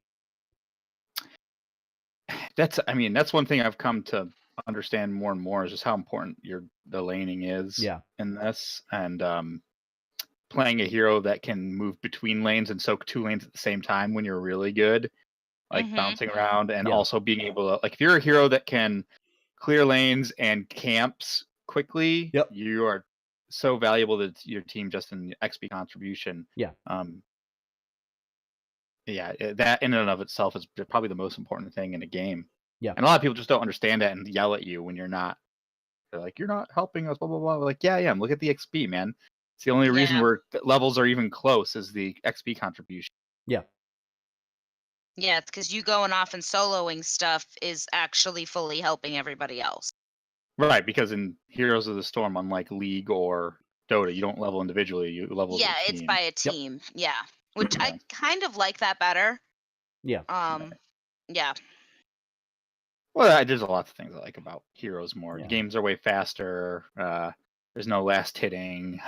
That's one thing I've come to understand more and more is just how important the laning is in this, and playing a hero that can move between lanes and soak 2 lanes at the same time when you're really good, like bouncing around, and also being able to, like, if you're a hero that can clear lanes and camps quickly, you are so valuable to your team just in XP contribution. That in and of itself is probably the most important thing in a game. Yeah. And a lot of people just don't understand that and yell at you when you're not. They're like, you're not helping us, blah, blah, blah. Like, yeah, I am. Look at the XP, man. It's the only reason levels are even close is the XP contribution. Yeah. Yeah, it's because you going off and soloing stuff is actually fully helping everybody else. Right, because in Heroes of the Storm, unlike League or Dota, you don't level individually, you level as a team. It's by a team. Yeah. Which I kind of like that better. Yeah. Yeah. Well, there's a lot of things I like about Heroes more. The games are way faster. There's no last hitting.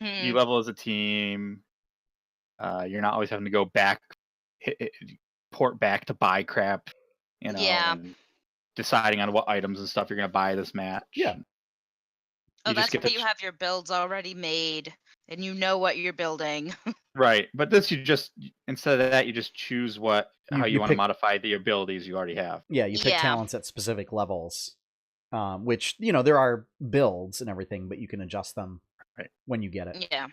You level as a team. You're not always having to go back, port back to buy crap. And deciding on what items and stuff you're going to buy this match. Yeah. Oh, You just that's get why to you have your builds already made, and you know what you're building. right. But this, you just instead of that, you just choose how you want to pick, modify the abilities you already have. yeah, you pick Yeah. talents at specific levels, which there are builds and everything, but you can adjust them Right. when you get it. Yeah.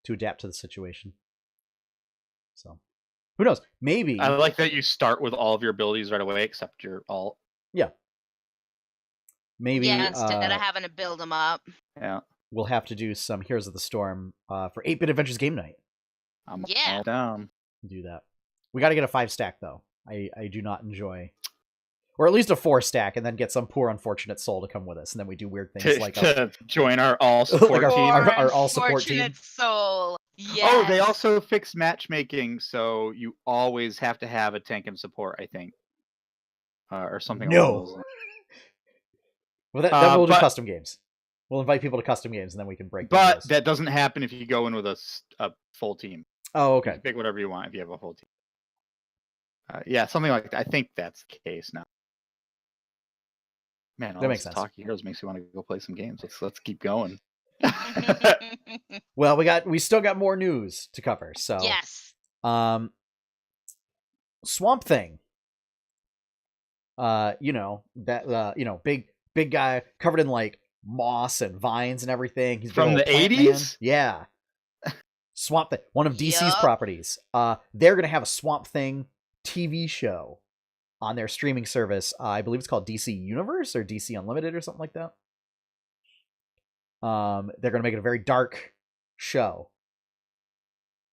To adapt to the situation. So, who knows? Maybe I like that you start with all of your abilities right away except your alt. yeah. Maybe Yeah, instead of having to build them up. Yeah. we'll have to do some Heroes of the Storm for 8-Bit Adventures game night. I'm Yeah. all down. Do that. We got to get a 5-stack though. I do not enjoy, or at least a 4-stack, and then get some poor unfortunate soul to come with us, and then we do weird things like to join our all support Like team. our all support team. Unfortunate soul. Yes. Oh, they also fixed matchmaking, so you always have to have a tank and support, I think, or something along No. those lines. Well, then we'll do but- custom games. We'll invite people to custom games, and then we can break. But those. that doesn't happen if you go in with a full team. Oh, You okay. can pick whatever you want if you have a full team. Yeah, something like that. I think that's the case now. Man, all That this makes sense. talk heroes makes me want to go play some games. Let's keep going. Well, we still got more news to cover. So Yes. Swamp Thing. Big guy covered in like moss and vines and everything. He's a big From old the plant 80s? man. Yeah. Swamp Thing, one of DC's Yup. properties. They're gonna have a Swamp Thing TV show on their streaming service. I believe it's called DC Universe or DC Unlimited or something like that. They're gonna make it a very dark show.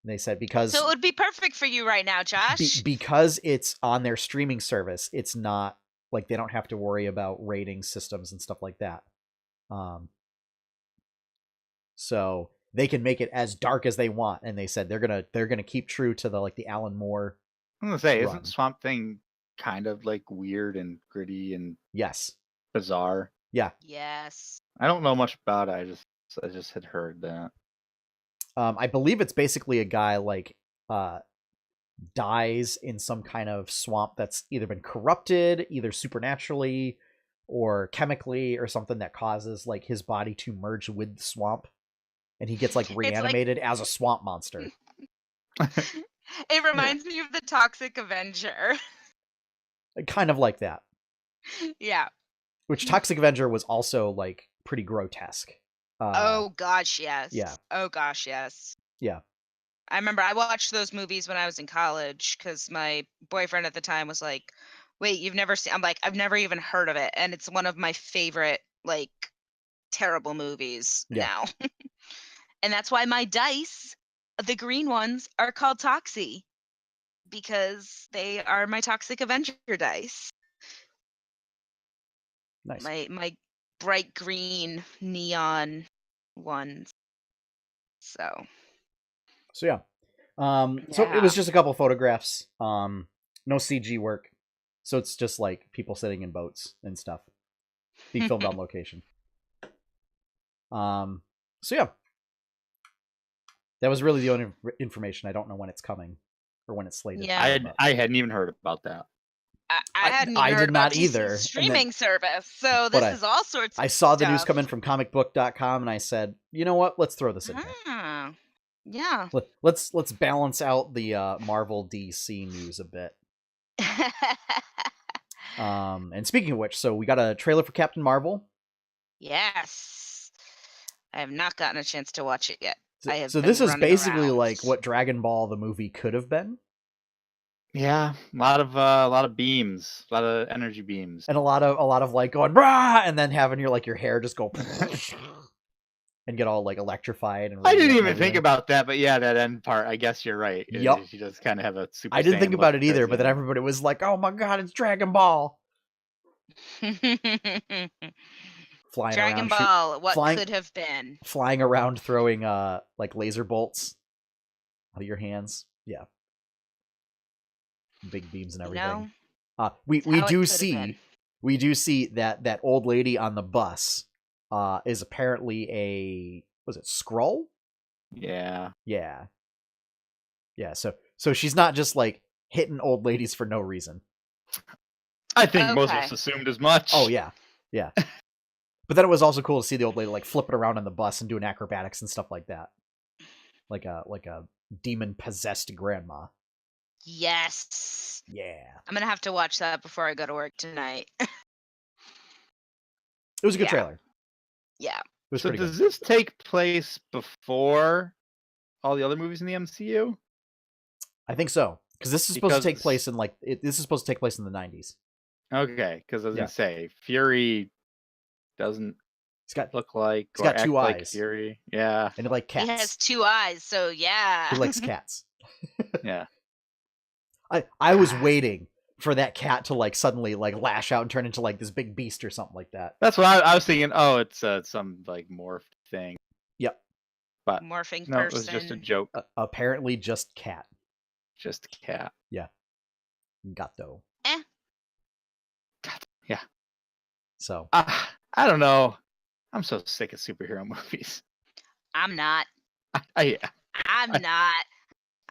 They said because So it would be perfect for you right now, Josh. because it's on their streaming service, it's not like they don't have to worry about rating systems and stuff like that. So they can make it as dark as they want, and they said they're gonna keep true to the Alan Moore. I'm gonna say, Run. isn't Swamp Thing kind of like weird and gritty and Yes. bizarre? Yeah. Yes. I don't know much about it. I just had heard that. I believe it's basically a guy dies in some kind of swamp that's either been corrupted, either supernaturally or chemically, or something that causes like his body to merge with the swamp, and he gets like reanimated as a swamp monster. It reminds me of the Toxic Avenger. Kind of like that. Yeah. Which Toxic Avenger was also like pretty grotesque. Oh gosh, yes. yeah. Oh gosh, yes. Yeah. I remember I watched those movies when I was in college because my boyfriend at the time was like, "Wait, you've never seen?" I'm like, "I've never even heard of it," and it's one of my favorite like terrible movies now. And that's why my dice, the green ones, are called Toxie, because they are my Toxic Avenger dice. Nice. My bright green neon ones. So yeah. So it was Yeah. just a couple photographs. No CG work. So it's just like people sitting in boats and stuff being filmed on location. So yeah. That was really the only information. I don't know when it's coming or when it's slated. Yeah. I hadn't even heard about that. I hadn't even I heard did about not DC's either, and then- streaming service. So But this is all sorts of I saw the news stuff. come in from comicbook.com and I said, you know what? Let's throw this in here. Ah, yeah. Let's balance out the Marvel DC news a bit. And speaking of which, so we got a trailer for Captain Marvel. Yes. I have not gotten a chance to watch it yet. I have So been this is running basically around. like what Dragon Ball the movie could have been, Yeah, a lot of beams, a lot of energy beams. and a lot of like going brah, and then having your hair just go and get all like electrified. And I didn't radiant and even think everything. about that, but yeah, that end part, I guess you're right. Yup. She does kind of have a super. I didn't think Saiyan about look it either, towards but the then end. everybody was like, "Oh my god, it's Dragon Ball!" Flying Dragon around, Ball, what flying- could have been. flying around, throwing like laser bolts out of your hands. Yeah, big beams and You everything. know? We how it do could have see been. that old lady on the bus is apparently was it Skrull? Yeah. Yeah. So she's not just like hitting old ladies for no reason. I think most of us Okay. assumed as much. Oh yeah. But then it was also cool to see the old lady like flipping around on the bus and doing acrobatics and stuff like that, like a demon possessed grandma. Yes. Yeah, I'm gonna have to watch that before I go to work tonight. it was a good Yeah. trailer. Yeah. It was So pretty does good. this take place before all the other movies in the MCU? I think so, because this is supposed to take Because- place in this is supposed to take place in the 90s. Okay, because I was Yeah. gonna say Fury doesn't He's got look like He's or got act two like eyes. Fury. Yeah, and he like He has cats. 2 eyes, so yeah. He likes cats. yeah. I was waiting for that cat to like suddenly like lash out and turn into like this big beast or something like that. That's what I was thinking. Oh, it's some like morph thing. Yep. But Morphing no, person. it was just a joke. Apparently just cat. Just a cat. Gato. God, yeah. So I don't know. I'm so sick of superhero movies. I'm not. Yeah. I'm not.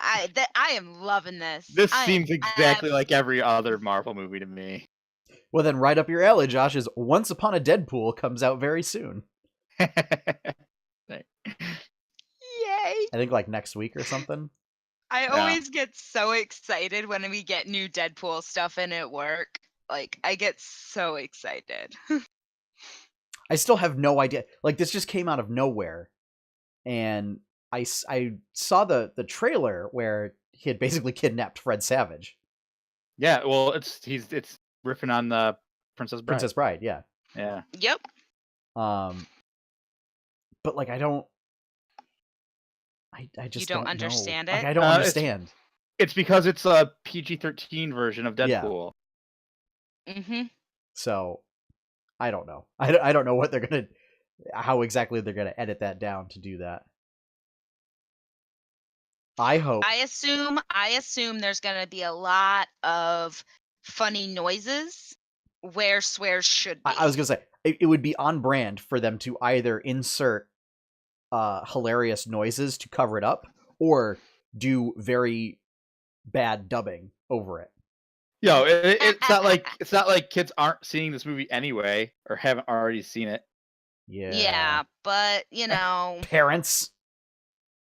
I am loving this. This I am seems exactly like absolutely- every other Marvel movie to me. well then right up your alley, Josh, is Once Upon a Deadpool comes out very soon. Yay! I think like next week or something. I Yeah. always get so excited when we get new Deadpool stuff in at work. Like I get so excited. I still have no idea. Like this just came out of nowhere, and I saw the trailer where he had basically kidnapped Fred Savage, Yeah, well, it's riffing on the Princess Bride. Princess Bride. Yeah. Yeah. Yep. But like I don't. I just don't know. understand Like it? I don't It's- understand. It's because it's a PG-13 version of Yeah. Deadpool. Mm-hmm. So I don't know. I don't know what they're gonna, how exactly they're gonna edit that down to do that. I hope. I assume there's gonna be a lot of funny noises where swears should be. I was gonna say it would be on brand for them to either insert hilarious noises to cover it up, or do very bad dubbing over it. Yo, it's not like kids aren't seeing this movie anyway or haven't already seen it. Yeah, but you know, Parents.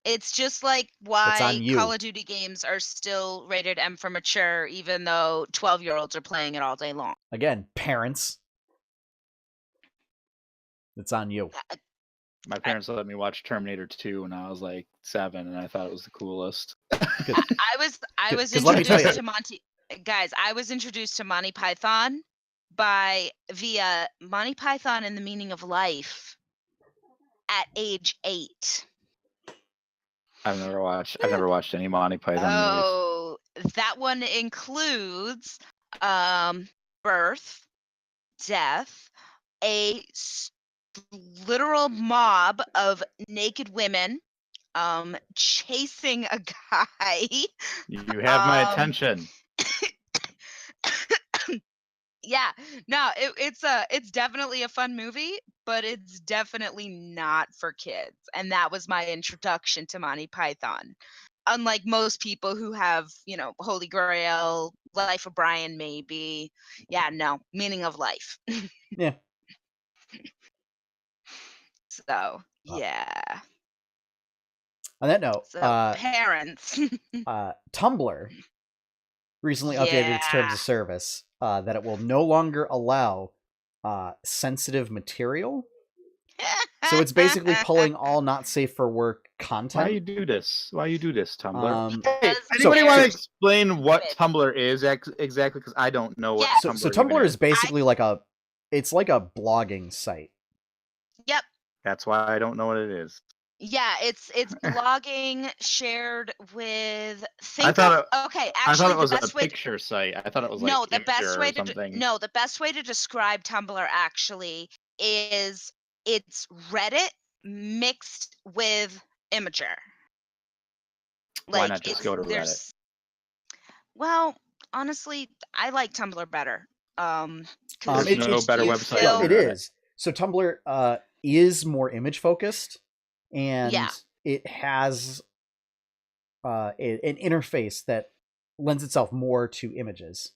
it's just like on why you. Call of Duty games are still rated M for mature, even though 12-year-olds are playing it all day long. Again, parents. It's on you. My parents let me watch Terminator 2 when I was like 7, and I thought it was the coolest. I was 'Cause let me tell introduced you- to Monty. Guys, I was introduced to Monty Python via Monty Python and the Meaning of Life at age 8. I've never watched any Monty Python movies. Oh, that one includes birth, death, a literal mob of naked women chasing a guy. You have my Um, attention. Yeah, no, it's definitely a fun movie, but it's definitely not for kids. And that was my introduction to Monty Python. Unlike most people who have, Holy Grail, Life of Brian, maybe. Yeah, no, Meaning of Life. Yeah. So, yeah. On that note, So, parents. Tumblr recently updated its terms Yeah. of service that it will no longer allow sensitive material. So it's basically pulling all not safe for work content. Why you do this? Tumblr? Hey, Because anybody so- want to there's- explain what Wait. Tumblr is exactly? Because I don't know what Yeah. Tumblr So even Tumblr is basically like a blogging site. Yep. That's why I don't know what it is. Yeah, it's blogging shared with. I thought Okay, I actually, thought it was the a best way. picture site. I thought it was like No, the Imgur best way or to something. the best way to describe Tumblr actually is it's Reddit mixed with Imgur. Why not just go to Reddit? there's- Well, honestly, I like Tumblr better. 'Cause There's no better you website feel- than It Reddit. is. So Tumblr is more image focused, and Yeah. it has an interface that lends itself more to images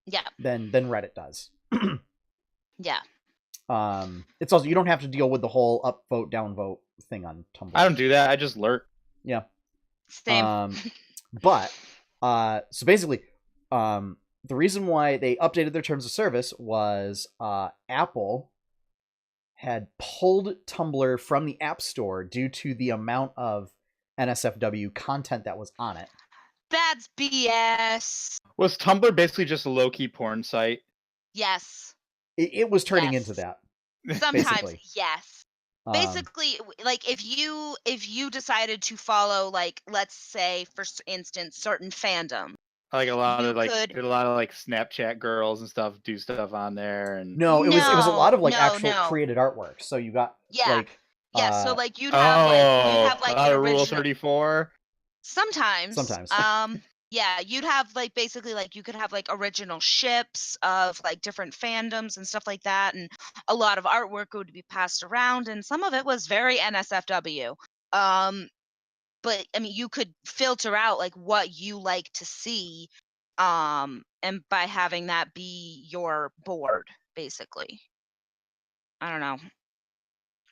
Yeah, than Reddit does. yeah. It's also, you don't have to deal with the whole upvote, downvote thing on Tumblr. I don't do that. I just lurk. Yeah. Same. But so basically, the reason why they updated their terms of service was Apple had pulled Tumblr from the App Store due to the amount of NSFW content that was on it. That's BS. Was Tumblr basically just a low-key porn site? Yes. It was turning Yes. into that. Sometimes, basically. yes. Basically, like if you decided to follow, like, let's say for instance certain fandom, Like a lot You of like could- there's a lot of like Snapchat girls and stuff do stuff on there, and No, it was a lot of like No, actual no. created artwork. So you got Yeah. like yeah, so like you'd have like an Rule original 34. sometimes. Sometimes. Yeah, you'd have like basically like you could have like original ships of like different fandoms and stuff like that, and a lot of artwork would be passed around, and some of it was very NSFW. But I mean, you could filter out like what you like to see, and by having that be your board, basically. I don't know.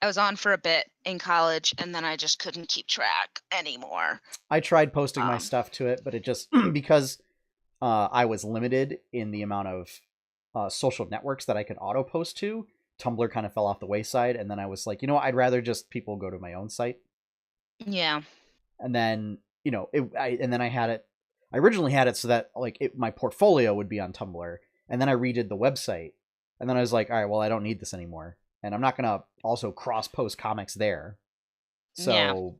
I was on for a bit in college, and then I just couldn't keep track anymore. I tried posting my stuff to it, but it just because I was limited in the amount of social networks that I could auto post to, Tumblr kind of fell off the wayside, and then I was like, you know what, I'd rather just people go to my own site. Yeah. And then I originally had it so that like my portfolio would be on Tumblr, and then I redid the website, and then I was like, all right, well, I don't need this anymore, and I'm not gonna also cross post comics there. So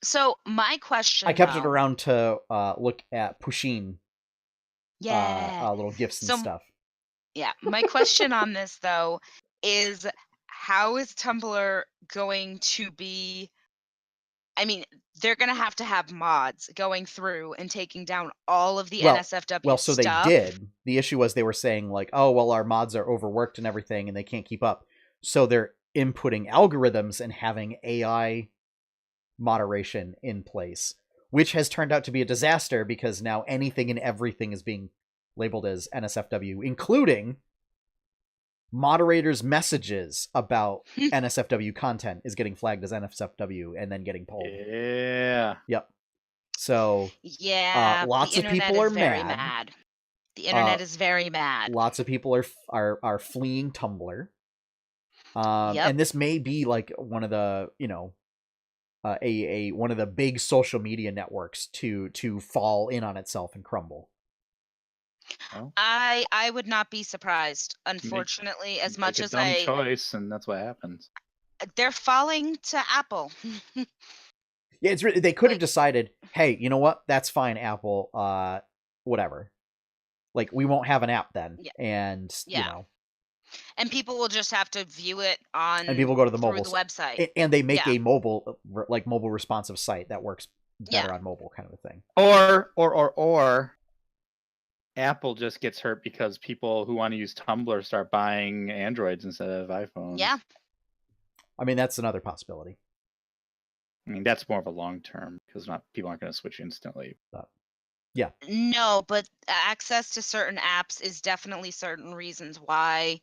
So my question, I kept it around to look at Pusheen, little gifts and stuff. Yeah, my question on this though is, how is Tumblr going to be? I mean, they're going to have mods going through and taking down all of the NSFW Well, so stuff. they did. The issue was they were saying like, oh, well, our mods are overworked and everything, and they can't keep up. So they're inputting algorithms and having AI moderation in place, which has turned out to be a disaster because now anything and everything is being labeled as NSFW, including moderators' messages about NSFW content is getting flagged as NSFW and then getting pulled. Yeah. Yep. So lots of people are mad. The internet is very mad. Lots of people are fleeing Tumblr. And this may be like one of the one of the big social media networks to fall in on itself and crumble. Well, I would not be surprised, unfortunately, as much as I choice, and that's what happens. They're falling to Apple. Yeah, it's really, they could have decided, hey, you know what? That's fine, Apple. Whatever. Like, we won't have an app then, and and people will just have to view it on. And people go to the mobile website, and they make a mobile responsive site that works better on mobile, kind of a thing. Or Apple just gets hurt because people who want to use Tumblr start buying Androids instead of iPhones. Yeah. I mean, that's another possibility. I mean, that's more of a long term because people aren't going to switch instantly. But, yeah. No, but access to certain apps is definitely certain reasons why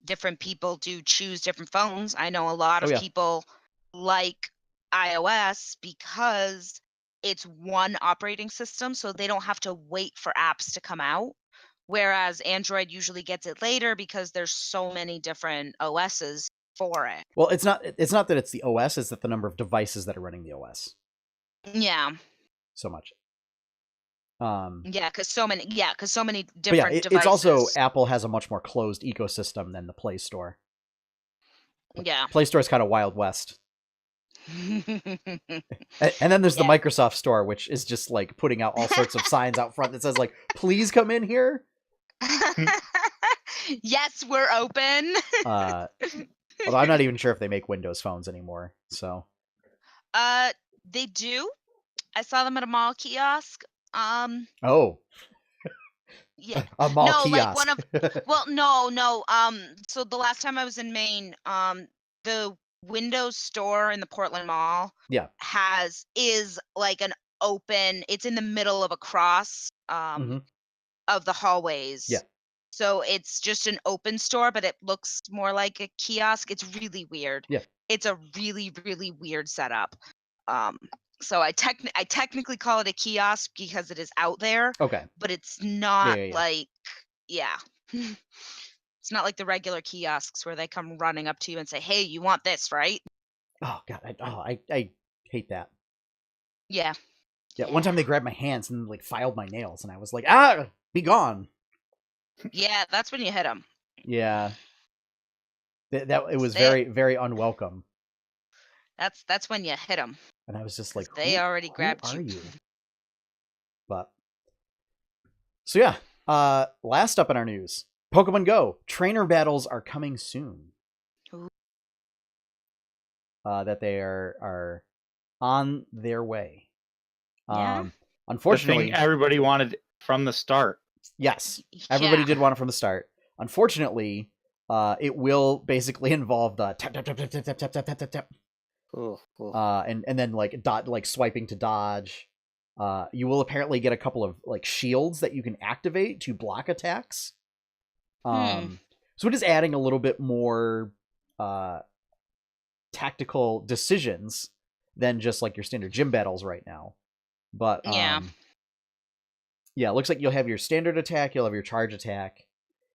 different people do choose different phones. I know a lot of people like iOS because it's one operating system, so they don't have to wait for apps to come out. Whereas Android usually gets it later because there's so many different OSs for it. Well, it's not that it's the OS, it's that the number of devices that are running the OS. Yeah. So much. Because so many different devices. It's also Apple has a much more closed ecosystem than the Play Store. Yeah. Play Store is kind of Wild West. And then there's the Microsoft Store, which is just like putting out all sorts of signs out front that says like, please come in here. Yes, we're open. Although I'm not even sure if they make Windows phones anymore. So they do. I saw them at a mall kiosk. Oh. Yeah. A mall kiosk. No. So the last time I was in Maine, the Windows store in the Portland Mall is like an open, it's in the middle of a cross of the hallways. Yeah. So it's just an open store, but it looks more like a kiosk. It's really weird. Yeah. It's a really, really weird setup. So I technically call it a kiosk because it is out there, Okay. but it's not Yeah. like, yeah. It's not like the regular kiosks where they come running up to you and say, "Hey, you want this, right?" Oh god, I hate that. Yeah. Yeah, one time they grabbed my hands and like filed my nails, and I was like, "Ah, be gone!" Yeah, that's when you hit them. Yeah, that it was They very, very unwelcome, that's when you hit them. and I was just like, They already who grabbed are you. you?" But so yeah, last up in our news, Pokemon Go trainer battles are coming soon. Ooh. That they are on their way. Yeah. The thing Unfortunately, everybody wanted from the start. yes, everybody Yeah. did want it from the start. Unfortunately, it will basically involve the tap tap tap tap tap tap tap tap tap tap tap, and then like swiping to dodge. You will apparently get a couple of like shields that you can activate to block attacks. So it is adding a little bit more tactical decisions than just like your standard gym battles right now. But Yeah. yeah, it looks like you'll have your standard attack, you'll have your charge attack,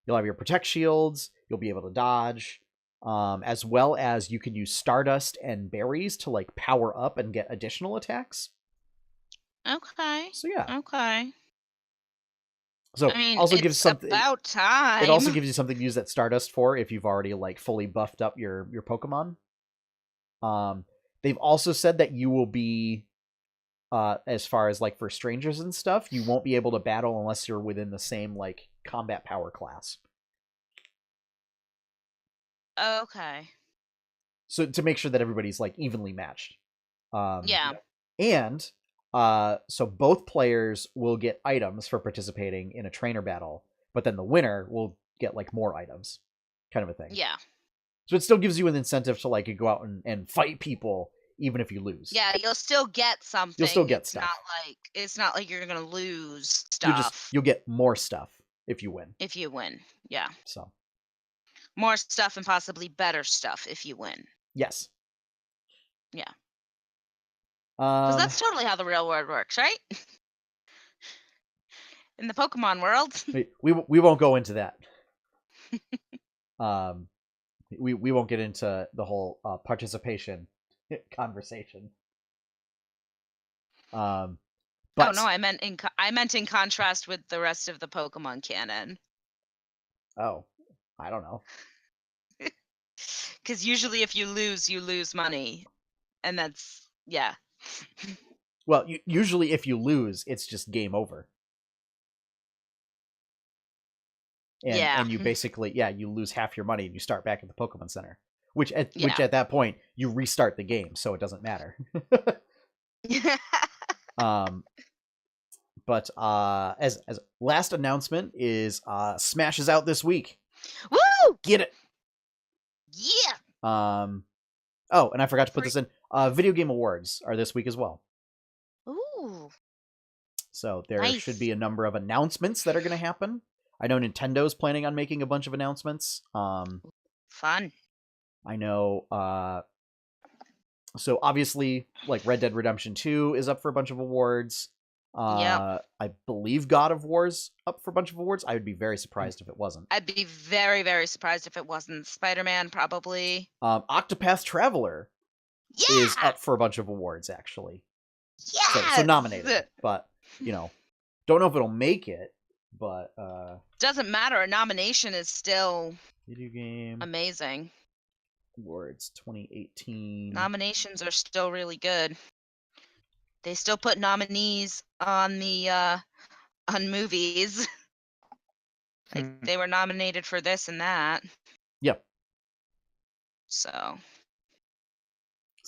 you'll have your protect shields, you'll be able to dodge, as well as you can use Stardust and berries to like power up and get additional attacks. Okay. So yeah. Okay. So I mean, also it's gives something. about time. It also gives you something to use that Stardust for if you've already like fully buffed up your Pokemon. They've also said that you will be, as far as like for strangers and stuff, you won't be able to battle unless you're within the same like combat power class. Okay. So to make sure that everybody's like evenly matched. Yeah. And so both players will get items for participating in a trainer battle, but then the winner will get like more items, kind of a thing. Yeah. So it still gives you an incentive to like go out and fight people even if you lose. Yeah, you'll still get something. You'll still get stuff. It's not like you're gonna lose stuff. You'll get more stuff if you win. If you win. Yeah. So More stuff and possibly better stuff if you win. yes. Yeah. Because that's Um, totally how the real world works, right? In the Pokemon world. we won't go into that. We won't get into the whole participation conversation. But Oh no, I meant in contrast with the rest of the Pokemon canon. oh, I don't know. Because usually if you lose money, and that's yeah. Well, usually if you lose, it's just game over. And, Yeah. and you basically, you lose half your money and you start back at the Pokemon Center. Which at that point, you restart the game, so it doesn't matter. But as last announcement is Smash is out this week. Woo! Get it. Yeah. Oh, and I forgot to put this in. Video Game Awards are this week as well. Ooh. So there Nice. should be a number of announcements that are going to happen. I know Nintendo's planning on making a bunch of announcements. Fun. I know. So obviously, like Red Dead Redemption 2 is up for a bunch of awards. Yep. I believe God of War's up for a bunch of awards. I would be very surprised if it wasn't. I'd be very, very surprised if it wasn't. Spider-Man, probably. Octopath Traveler Yeah. is up for a bunch of awards, actually. Yes! So nominated, but don't know if it'll make it. But doesn't matter. A nomination is still Video Game amazing. Awards 2018. Nominations are still really good. They still put nominees on the on movies. Like they were nominated for this and that. Yep. So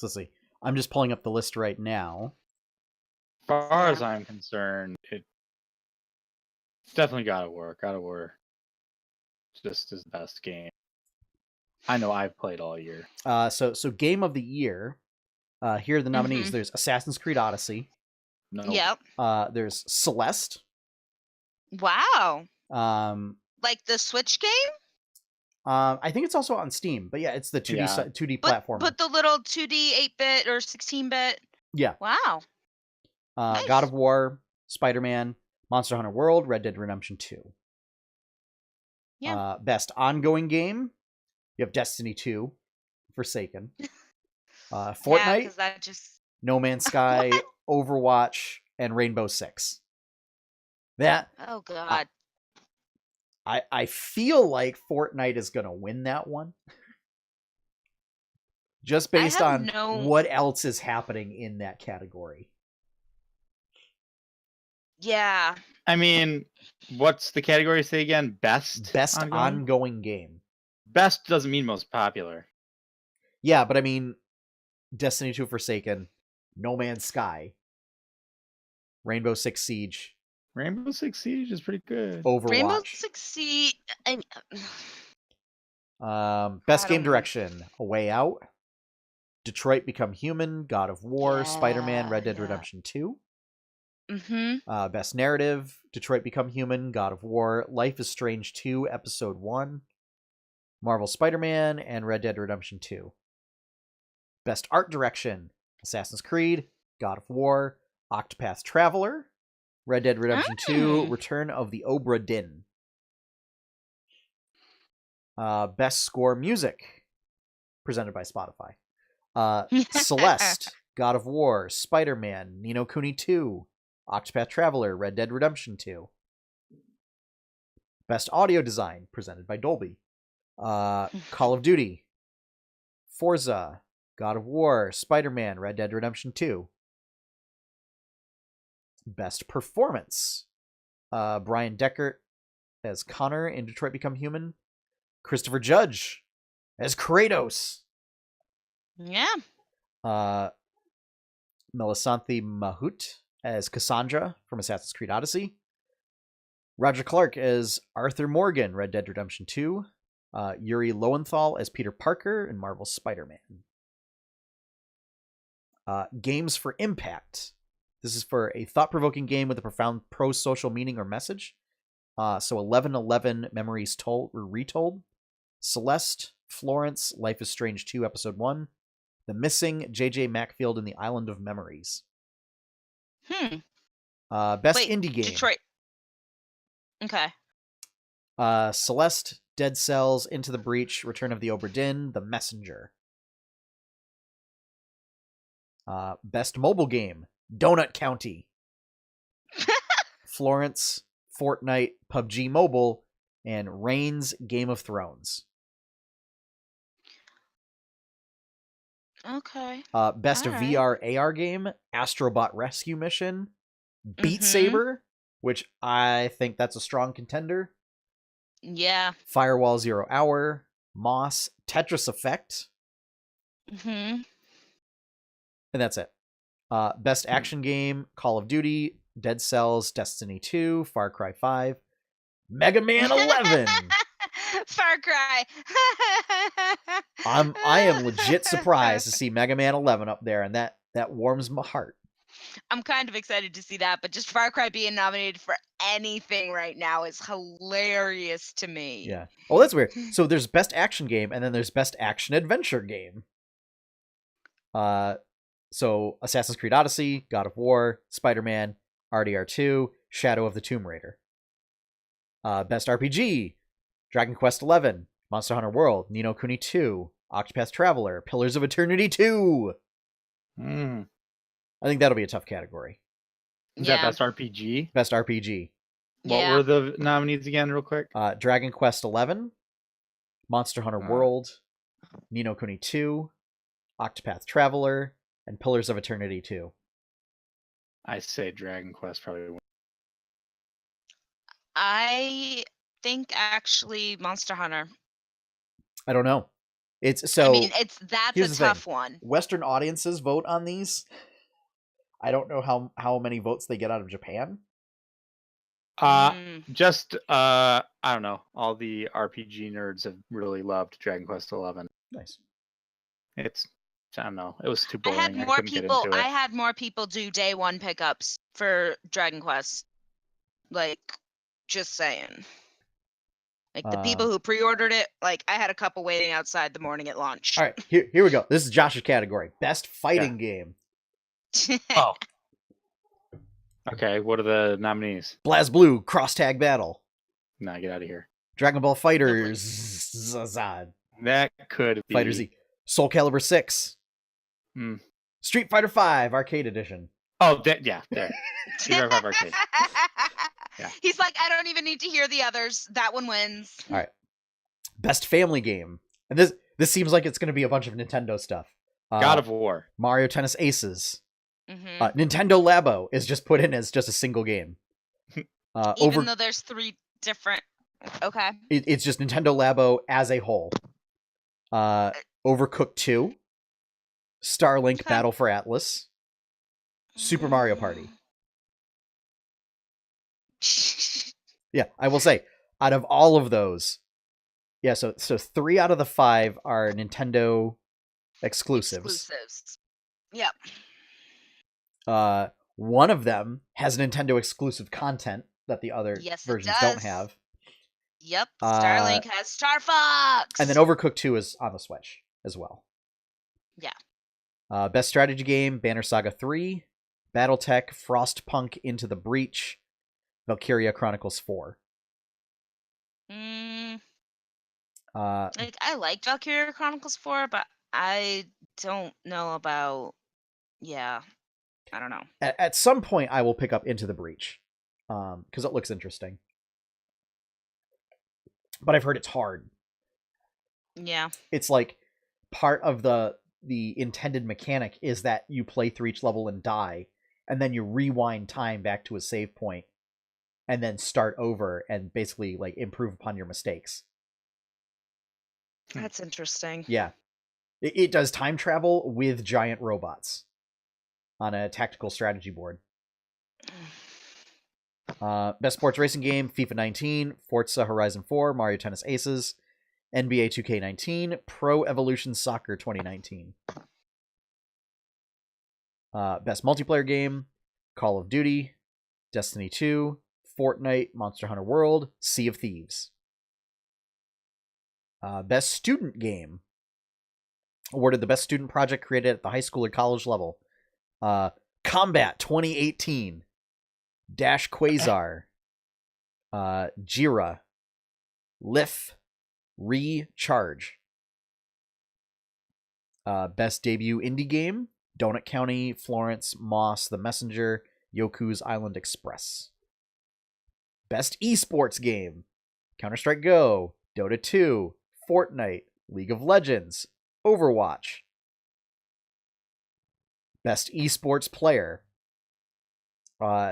let's see. I'm just pulling up the list right now. As far as I'm concerned, it's definitely God of War. God of War just is the best game. I know I've played all year. So Game of the Year. Here are the nominees. Mm-hmm. There's Assassin's Creed Odyssey. No. Yep. There's Celeste. Wow. like the Switch game? I think it's also on Steam, but yeah, it's the 2D Yeah. 2D But platformer. the little 2D 8-bit or 16-bit. Yeah. Wow. God Nice. of War, Spider-Man, Monster Hunter World, Red Dead Redemption 2. Yeah. Best ongoing game, you have Destiny 2, Forsaken. Yeah, Fortnite, because that just No Man's Sky, What? Overwatch, and Rainbow Six. That Oh God. I feel like Fortnite is gonna win that one. Just based have on no- what else is happening in that category. Yeah. I mean, what's the category say again? Best ongoing game. Best doesn't mean most popular. Yeah, but I mean, Destiny 2 Forsaken, No Man's Sky, Rainbow Six Siege, Rainbow Six Siege is pretty good. Overwatch. Rainbow Six Siege. Best I game don't- direction, A Way Out, Detroit Become Human, God of War, Yeah, Spider-Man, Red Dead yeah. Redemption 2. Mm-hmm. Best narrative, Detroit Become Human, God of War, Life is Strange 2, Episode 1, Marvel Spider-Man, and Red Dead Redemption 2. Best art direction, Assassin's Creed, God of War, Octopath Traveler, Red Dead Redemption 2, Return of the Obra Dinn. Best score music, presented by Spotify. Celeste, God of War, Spider-Man, Ni no Kuni 2, Octopath Traveler, Red Dead Redemption 2. Best audio design, presented by Dolby. Call of Duty, Forza, God of War, Spider-Man, Red Dead Redemption 2. Best performance, Brian Deckert as Connor in Detroit Become Human. Christopher Judge as Kratos. Yeah. Melisanthe Mahut as Cassandra from Assassin's Creed Odyssey. Roger Clark as Arthur Morgan, Red Dead Redemption 2. Yuri Lowenthal as Peter Parker in Marvel Spider-Man. Games for Impact. This is for a thought-provoking game with a profound pro-social meaning or message. So 1111 Memories Told or Retold. Celeste, Florence, Life is Strange 2, Episode 1. The Missing, J.J. Macfield and the Island of Memories. Best Wait, indie game. Detroit. Okay. Celeste, Dead Cells, Into the Breach, Return of the Obra Dinn, The Messenger. Best mobile game, Donut County. Florence, Fortnite, PUBG Mobile, and Reigns Game of Thrones. Okay. Best All right. VR AR game, Astrobot Rescue Mission, Beat Saber, which I think that's a strong contender. Yeah. Firewall Zero Hour, Moss, Tetris Effect, Mm-hmm. and that's it. Best action game, Call of Duty, Dead Cells, Destiny 2, Far Cry 5, Mega Man 11. Far Cry. I am legit surprised to see Mega Man 11 up there, and that warms my heart. I'm kind of excited to see that, but just Far Cry being nominated for anything right now is hilarious to me. Yeah. Oh, that's weird. So there's best action game, and then there's best action adventure game. So Assassin's Creed Odyssey, God of War, Spider-Man, RDR2, Shadow of the Tomb Raider. Best RPG, Dragon Quest XI, Monster Hunter World, Ni no Kuni 2, Octopath Traveler, Pillars of Eternity 2. I think that'll be a tough category. Is that best RPG? Best RPG. What were the nominees again, real quick? Dragon Quest XI, Monster Hunter World, Ni no Kuni 2, Octopath Traveler, and Pillars of Eternity 2. I say Dragon Quest probably wins. I think actually Monster Hunter. I don't know. It's so. I mean, that's here's a the thing. tough one. Western audiences vote on these. I don't know how many votes they get out of Japan. Just I don't know. All the RPG nerds have really loved Dragon Quest XI. Nice. It's I don't know. It was too I boring. had more couldn't people. get into it. I had more people do day one pickups for Dragon Quest. Like, just saying. Like the people who pre-ordered it, like I had a couple waiting outside the morning at launch. All right, here we go. This is Josh's category. Best fighting game. Oh. Okay, what are the nominees? BlazBlue Cross Tag Battle. Nah, get out of here. Dragon Ball Fighters. Zazad. That could be Fighter Z. Soul Calibur 6. Street Fighter 5 Arcade Edition. Oh, yeah, there. Street Fighter 5 Arcade. Yeah. He's like, I don't even need to hear the others. That one wins. All right. Best family game. And this seems like it's going to be a bunch of Nintendo stuff. God of War. Mario Tennis Aces. Mm-hmm. Nintendo Labo is just put in as just a single game. Even though there's 3 different... Okay. It's just Nintendo Labo as a whole. Overcooked 2. Starlink Battle for Atlas. Super Mario Party. Yeah, I will say, out of all of those, yeah, so 3 out of the 5 are Nintendo exclusives. Yep. One of them has Nintendo exclusive content that the other versions don't have. Yep. Starlink has Star Fox. And then Overcooked 2 is on the Switch as well. Yeah. Best strategy game, Banner Saga 3, Battletech, Frostpunk Into the Breach, Valkyria Chronicles 4. Like I liked Valkyria Chronicles 4, but I don't know about I don't know. At some point I will pick up Into the Breach. Because it looks interesting. But I've heard it's hard. Yeah. It's like part of the intended mechanic is that you play through each level and die, and then you rewind time back to a save point, and then start over and basically like improve upon your mistakes. That's interesting. Yeah. It does time travel with giant robots on a tactical strategy board. Best sports racing game, FIFA 19, Forza Horizon 4, Mario Tennis Aces, NBA 2K19, Pro Evolution Soccer 2019. Best multiplayer game, Call of Duty, Destiny 2, Fortnite, Monster Hunter World, Sea of Thieves. Best student game, awarded the best student project created at the high school or college level. Combat 2018, Dash Quasar, Jira, Lif, Recharge. Best debut indie game, Donut County, Florence, Moss, The Messenger, Yoku's Island Express. Best esports game, Counter-Strike Go, Dota 2, Fortnite, League of Legends, Overwatch. Best esports player,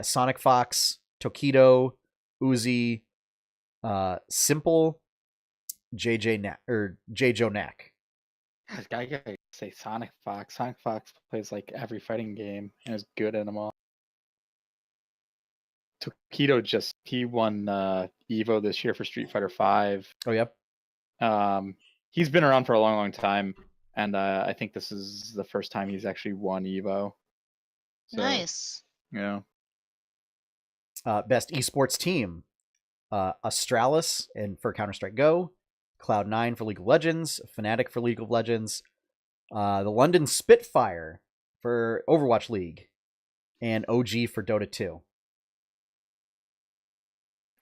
Sonic Fox, Tokido, Uzi, Simple, J. Knack. I gotta say Sonic Fox. Sonic Fox plays like every fighting game and is good at them all. Tokido he won Evo this year for Street Fighter 5. Oh, yep. He's been around for a long, long time, and I think this is the first time he's actually won Evo. So, nice. Yeah. Best esports team, Astralis for Counter-Strike Go, Cloud9 for League of Legends, Fnatic for League of Legends, the London Spitfire for Overwatch League, and OG for Dota 2.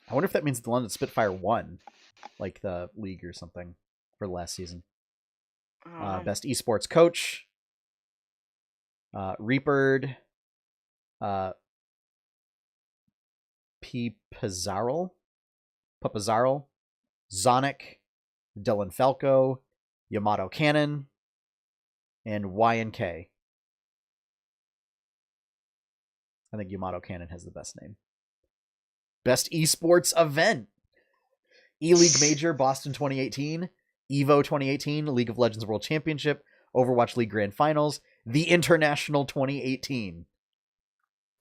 I wonder if that means the London Spitfire won, like the league or something, for the last season. Best esports coach, Reapered, Papazarl, Zonic, Dylan Falco, Yamato Cannon, and YNK. I think Yamato Cannon has the best name. Best esports event, E-League Major Boston 2018, Evo 2018, League of Legends World Championship, Overwatch League Grand Finals, the International 2018.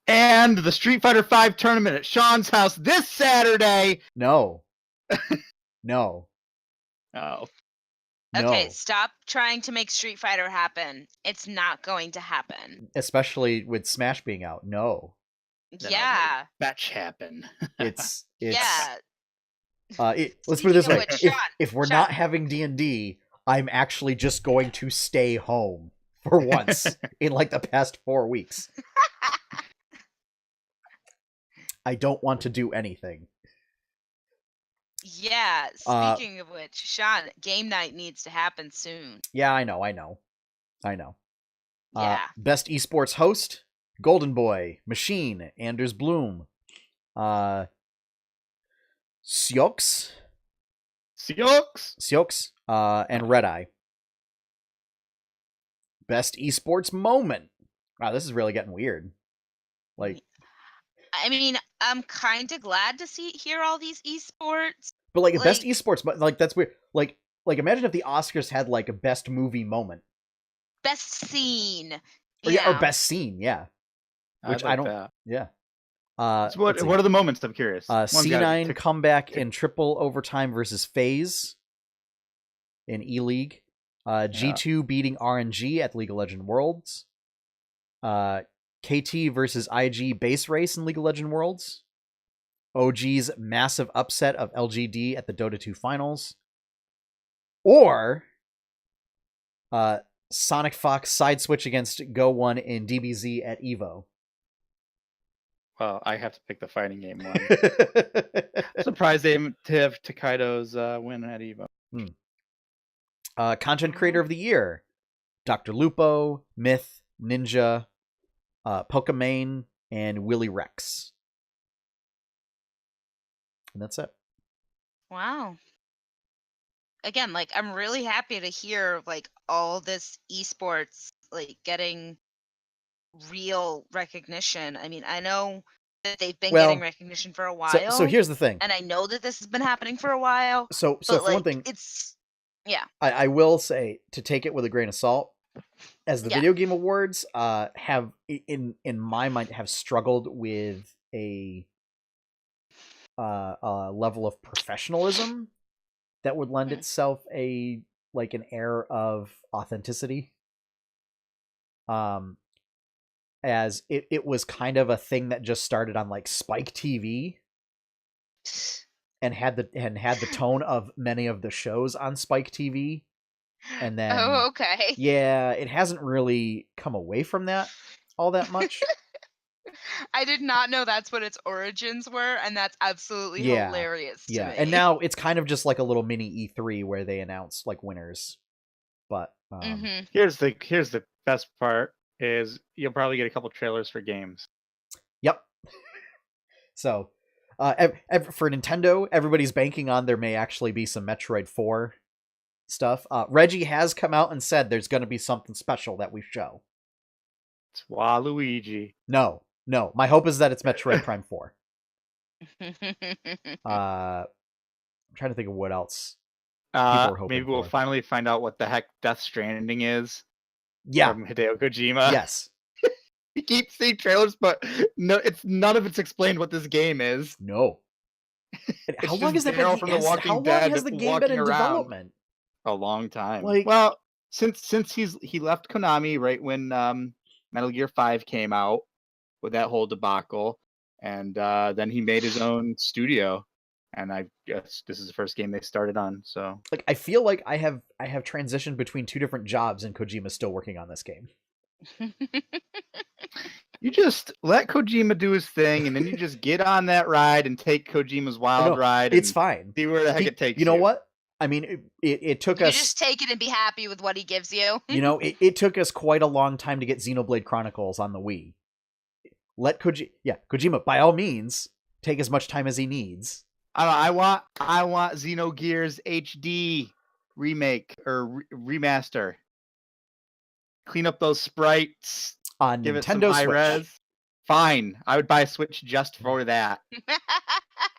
And the Street Fighter 5 tournament at Sean's house this Saturday. No. No. Oh. Okay, No. stop trying to make Street Fighter happen. It's not going to happen. Especially with Smash being out. No. Yeah. Fetch happen. It's Yeah. Let's put it this Speaking way: of which, if we're Sean- not having D&D, I'm actually just going to stay home for once in like the past 4 weeks. I don't want to do anything. Yeah, speaking of which, Sean, game night needs to happen soon. Yeah, I know. Yeah. Best esports host: Golden Boy, Machine, Anders Bloom, Siox, and Red Eye. Best esports moment. Wow, this is really getting weird. Like, I mean, I'm kind of glad to hear all these esports. but like best esports, but like that's weird. Like imagine if the Oscars had like a best movie moment, best scene, or best scene, yeah. Which I don't. That. Yeah. So what are the moments? I'm curious. C9 comeback in triple overtime versus FaZe in E-League. G2 beating RNG at League of Legends Worlds. KT versus IG base race in League of Legends Worlds. OG's massive upset of LGD at the Dota 2 finals. Or Sonic Fox side switch against Go1 in DBZ at EVO. Well, I have to pick the fighting game one. Surprised they didn't have Takedo's win at EVO. Content creator of the year: Dr. Lupo, Myth, Ninja, Pokimane, and Willy Rex. And that's it. Wow. Again, like, I'm really happy to hear like all this esports like getting real recognition. I mean, I know that they've been getting recognition for a while. So here's the thing. And I know that this has been happening for a while. So but, for one thing, it's I will say, to take it with a grain of salt, as the Video Game Awards have in my mind have struggled with a level of professionalism that would lend itself an air of authenticity. As it was kind of a thing that just started on like Spike TV and had the tone of many of the shows on Spike TV. And then it hasn't really come away from that all that much. I did not know that's what its origins were, and that's absolutely hilarious to me. And now it's kind of just like a little mini E3 where they announce like winners. But here's the best part is you'll probably get a couple trailers for games. Yep. So for Nintendo, everybody's banking on there may actually be some Metroid 4 stuff. Reggie has come out and said there's going to be something special that we show. It's Waluigi. No. My hope is that it's Metroid Prime 4. I'm trying to think of what else. Maybe we'll finally find out what the heck Death Stranding is. Yeah. From Hideo Kojima. Yes. We keep seeing trailers, but none of it's explained what this game is. No. How long has that been? How long has the game been in development? A long time. Like, well, since he left Konami right when Metal Gear 5 came out with that whole debacle, and then he made his own studio, and I guess this is the first game they started on. So, like, I feel like I have transitioned between two different jobs, and Kojima's still working on this game. You just let Kojima do his thing, and then you just get on that ride and take Kojima's wild ride. It's fine. See where the heck it takes you. You know what? I mean, it took us... You just take it and be happy with what he gives you. It took us quite a long time to get Xenoblade Chronicles on the Wii. Let Kojima, by all means, take as much time as he needs. I want Xenogears HD remake or remaster. Clean up those sprites. On give Nintendo it some high Switch. res. Fine, I would buy a Switch just for that.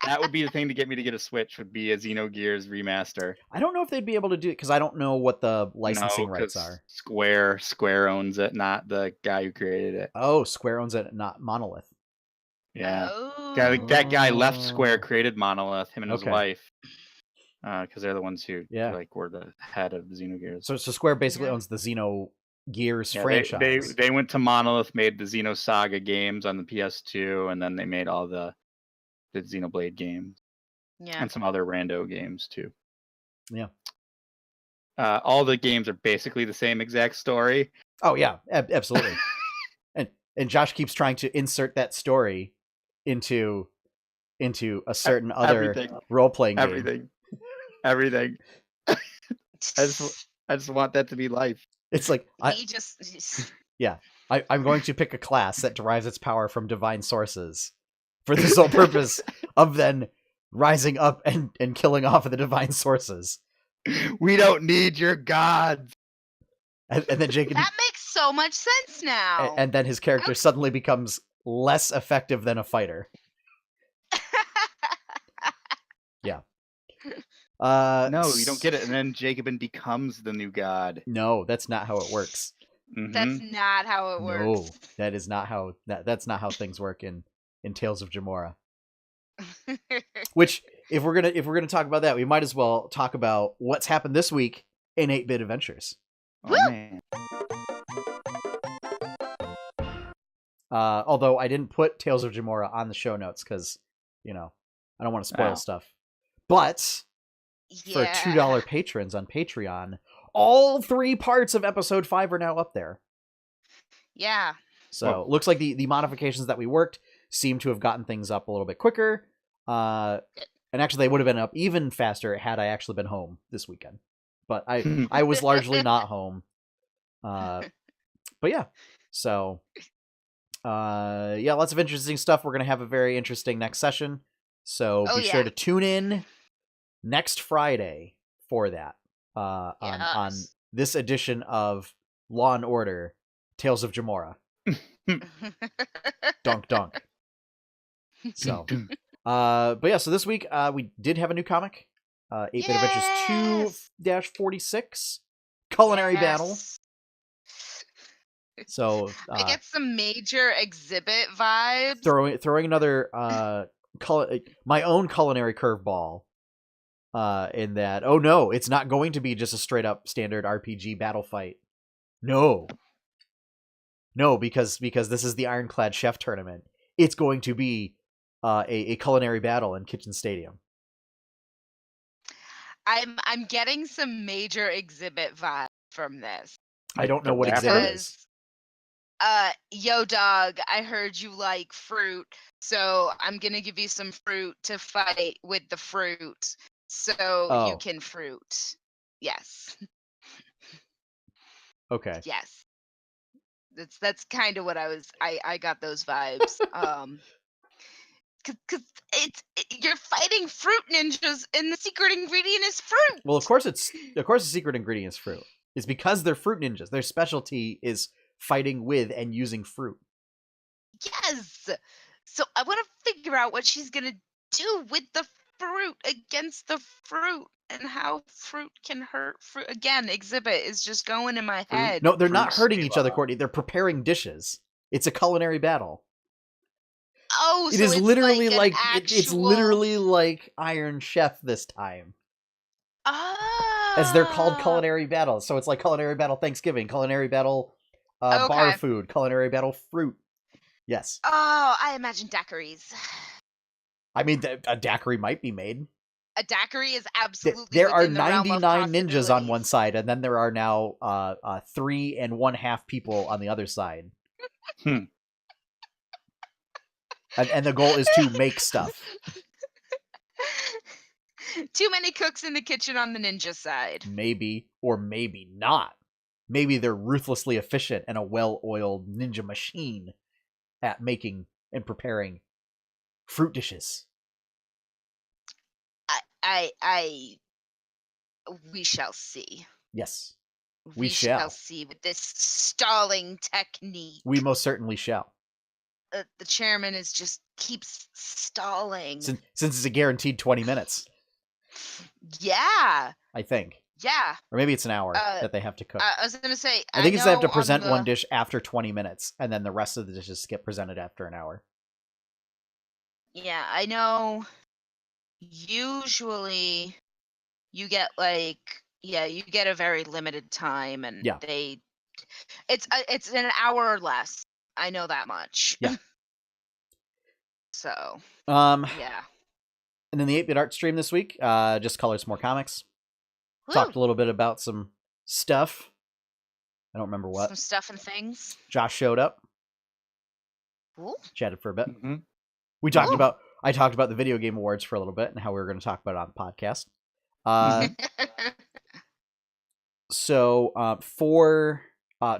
That would be the thing to get me to get a Switch. Would be a Xenogears remaster. I don't know if they'd be able to do it because I don't know what the licensing rights are. Square owns it, not the guy who created it. Oh, Square owns it, not Monolith. Yeah, that guy left Square, created Monolith. Him and his wife, because they're the ones who were the head of Xenogears. So Square basically owns the Xenogears franchise. They went to Monolith, made the Xenosaga games on the PS2, and then they made all the Xenoblade games. Yeah. And some other rando games too. Yeah. All the games are basically the same exact story. Oh yeah, absolutely. and Josh keeps trying to insert that story into a certain other role playing game. Everything. I just want that to be life. It's like Yeah. I'm going to pick a class that derives its power from divine sources for the sole purpose of then rising up and killing off of the divine sources. We don't need your gods. And then Jacob, that makes so much sense now. And then his character suddenly becomes less effective than a fighter. Yeah. No, you don't get it. And then Jacobin becomes the new god. No, that's not how it works. Mm-hmm. That's not how it works. No, that is not how that's not how things work in Tales of Jamora. Which, if we're gonna talk about that, we might as well talk about what's happened this week in 8-Bit Adventures. Oh man. Although I didn't put Tales of Jamora on the show notes because, I don't want to spoil stuff. But for $2 patrons on Patreon, all 3 parts of episode 5 are now up there. Yeah. So looks like the modifications that we worked seem to have gotten things up a little bit quicker. And actually, they would have been up even faster had I actually been home this weekend. But I was largely not home. But yeah. So lots of interesting stuff. We're going to have a very interesting next session. So be sure to tune in next Friday for that. On this edition of Law and Order, Tales of Jamora. Donk donk. So but yeah, so this week we did have a new comic. 8-Bit Adventures 2-46 Culinary Battle. So I get some major exhibit vibes. Throwing another my own culinary curveball. In that, oh no, it's not going to be just a straight up standard RPG battle fight. No, because this is the Ironclad Chef Tournament. It's going to be a culinary battle in Kitchen Stadium. I'm getting some major exhibit vibes from this. I don't know what exhibit is. Yo dog, I heard you like fruit, so I'm gonna give you some fruit to fight with the fruit. So you can fruit. Yes. Okay. Yes. That's kind of what I got those vibes. Cause you're fighting fruit ninjas and the secret ingredient is fruit. Well, of course the secret ingredient is fruit. It's because they're fruit ninjas. Their specialty is fighting with and using fruit. Yes. So I want to figure out what she's gonna do with the fruit against the fruit and how fruit can hurt fruit. Again, exhibit is just going in my head. No, they're not hurting each other, Courtney. They're preparing dishes. It's a culinary battle. Oh, it so is it's literally like it's literally like Iron Chef this time. As they're called culinary battles. So it's like culinary battle Thanksgiving, culinary battle bar food, culinary battle fruit. Yes. Oh, I imagine daiquiris. I mean, a daiquiri might be made. A daiquiri is absolutely. There are 99 ninjas on one side, and then there are now 3 1/2 people on the other side. And the goal is to make stuff. Too many cooks in the kitchen on the ninja side. Maybe, or maybe not. Maybe they're ruthlessly efficient and a well-oiled ninja machine at making and preparing fruit dishes. We shall see. Yes, we shall see with this stalling technique. We most certainly shall. The chairman keeps stalling. Since it's a guaranteed 20 minutes. Yeah. I think. Yeah. Or maybe it's an hour that they have to cook. I was going to say, I think they have to present one dish after 20 minutes, and then the rest of the dishes get presented after an hour. Yeah, I know. Usually, you get you get a very limited time, and it's an hour or less. I know that much. Yeah. So. Yeah. And then the 8-bit art stream this week, just colors more comics. Woo. Talked a little bit about some stuff. I don't remember what. Some stuff and things. Josh showed up. Cool. Chatted for a bit. Mm-hmm. I talked about the video game awards for a little bit and how we were going to talk about it on the podcast. So for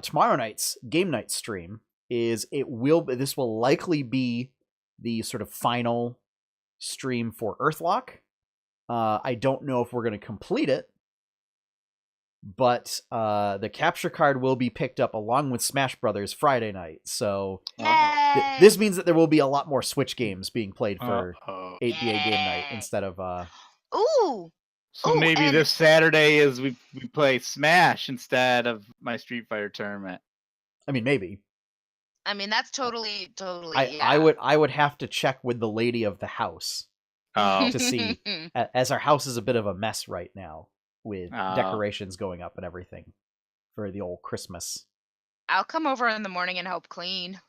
tomorrow night's game night stream this will likely be the sort of final stream for Earthlock. I don't know if we're going to complete it, but the capture card will be picked up along with Smash Brothers Friday night. So this means that there will be a lot more Switch games being played for 8BA game night instead of Ooh. So Ooh, maybe and- this Saturday is we play Smash instead of my Street Fighter tournament. I mean, maybe. I mean, that's totally. I would have to check with the lady of the house Oh, to see, as our house is a bit of a mess right now with Oh. decorations going up and everything for the old Christmas. I'll come over in the morning and help clean.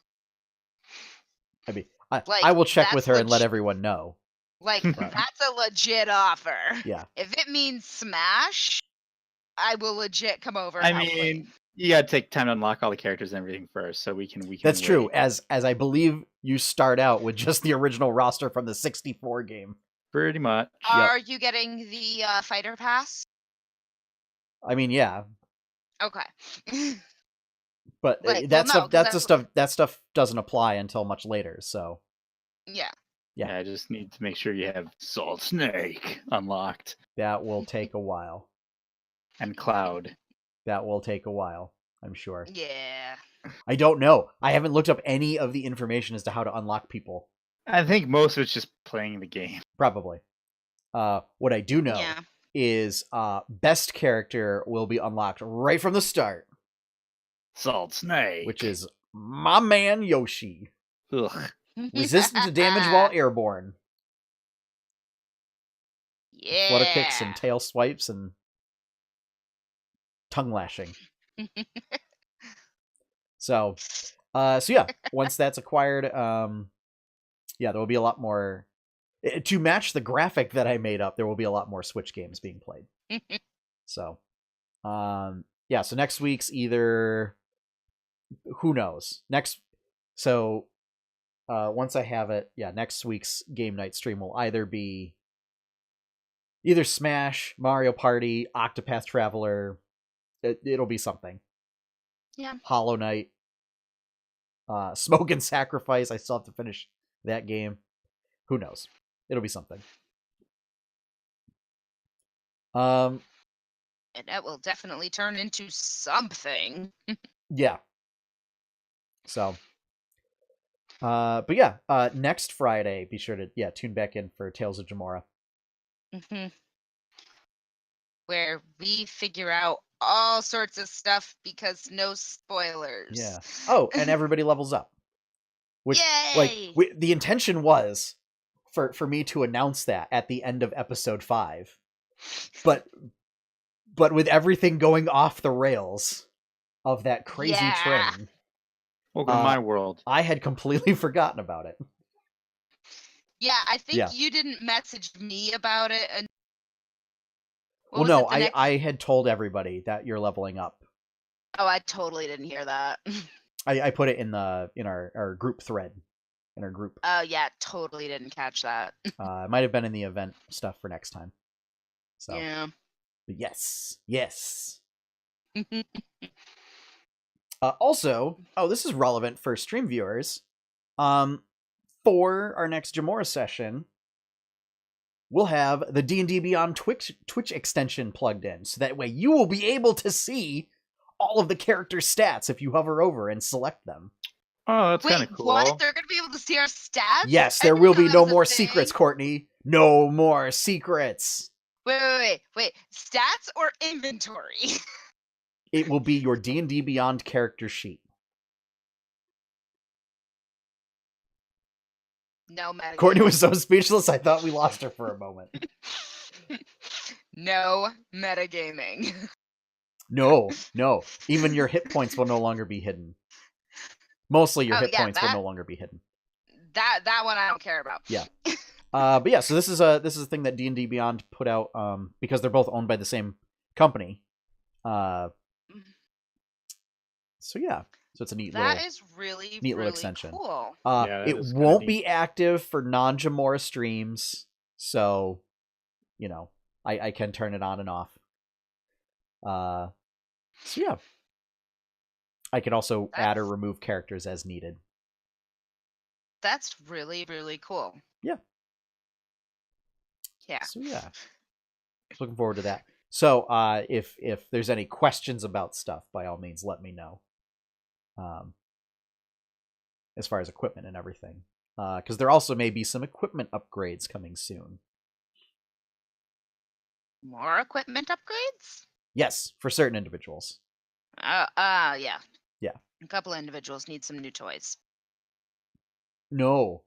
I mean, Like, I will check with that's her and let legit- everyone know. Like, that's a legit offer. Yeah. If it means Smash, I will legit come over. I And help mean, clean. you gotta take time to unlock all the characters and everything first, so we can. That's true. wait. As I believe you start out with just the original roster from the 64 game. Pretty much. Are you getting the fighter pass? I mean, yeah, Okay. but Like, that well, no, 'cause that stuff doesn't apply until much later. So Yeah. Yeah. I just need to make sure you have Salt Snake unlocked that will take a while. and Cloud. That will take a while, I'm sure. Yeah. I don't know. I haven't looked up any of the information as to how to unlock people. I think most of it's just playing the game. Probably. What I do know Yeah. is best character will be unlocked right from the start, Salt Snake. which is my man Yoshi. Ugh. Resistant to damage while airborne. Yeah. Flutter kicks and tail swipes and tongue lashing. So yeah, once that's acquired, yeah, there will be a lot more to match the graphic that I made up. There will be a lot more Switch games being played. So, yeah, so next week's either, who knows? Once I have it, yeah, next week's game night stream will either be either Smash, Mario Party, Octopath Traveler. It'll be something. Yeah. Hollow Knight. Smoke and Sacrifice. I still have to finish that game. Who knows? It'll be something. And that will definitely turn into something. Yeah. So, but yeah, next Friday, be sure to tune back in for Tales of Jamora. Mhm. Where we figure out all sorts of stuff because no spoilers. Yeah. Oh, and everybody levels up. Which, Yay! the intention was for me to announce that at the end of episode 5, but with everything going off the rails of that crazy Yeah. train, Welcome to my world. I had completely forgotten about it. Yeah, I think Yeah. you didn't message me about it. And Well, no, I had told everybody that you're leveling up. Oh, I totally didn't hear that. I put it in our group thread, in our group. Oh, yeah, totally didn't catch that. It might have been in the event stuff for next time. So, Yeah. but yes. Also, this is relevant for stream viewers. For our next Jamora session, we'll have the D&D Beyond Twitch extension plugged in, so that way you will be able to see all of the character stats if you hover over and select them. Oh, that's kind Wait, of cool. what? They're going to be able to see our stats? Yes, I there didn't will know be that no was a more thing. secrets, Courtney. No more secrets. Wait. Stats or inventory? It will be your D&D Beyond character sheet. No metagaming. Courtney was so speechless, I thought we lost her for a moment. No metagaming. No. Even your hit points will no longer be hidden. Mostly your Oh, hit yeah, points will that- no longer be hidden. That one I don't care about. Yeah. But yeah, so this is a thing that D&D Beyond put out because they're both owned by the same company. So yeah, so it's a neat That little is really, little really extension. cool. Yeah, that it is kinda won't neat. be active for non-Jamora streams, so you know I can turn it on and off. So yeah, I can also add or remove characters as needed. That's really, really cool. Yeah. Yeah. So yeah, looking forward to that. So if there's any questions about stuff, by all means, let me know. As far as equipment and everything, because there also may be some equipment upgrades coming soon. More equipment upgrades? Yes, for certain individuals. Yeah. Yeah. A couple of individuals need some new toys. No,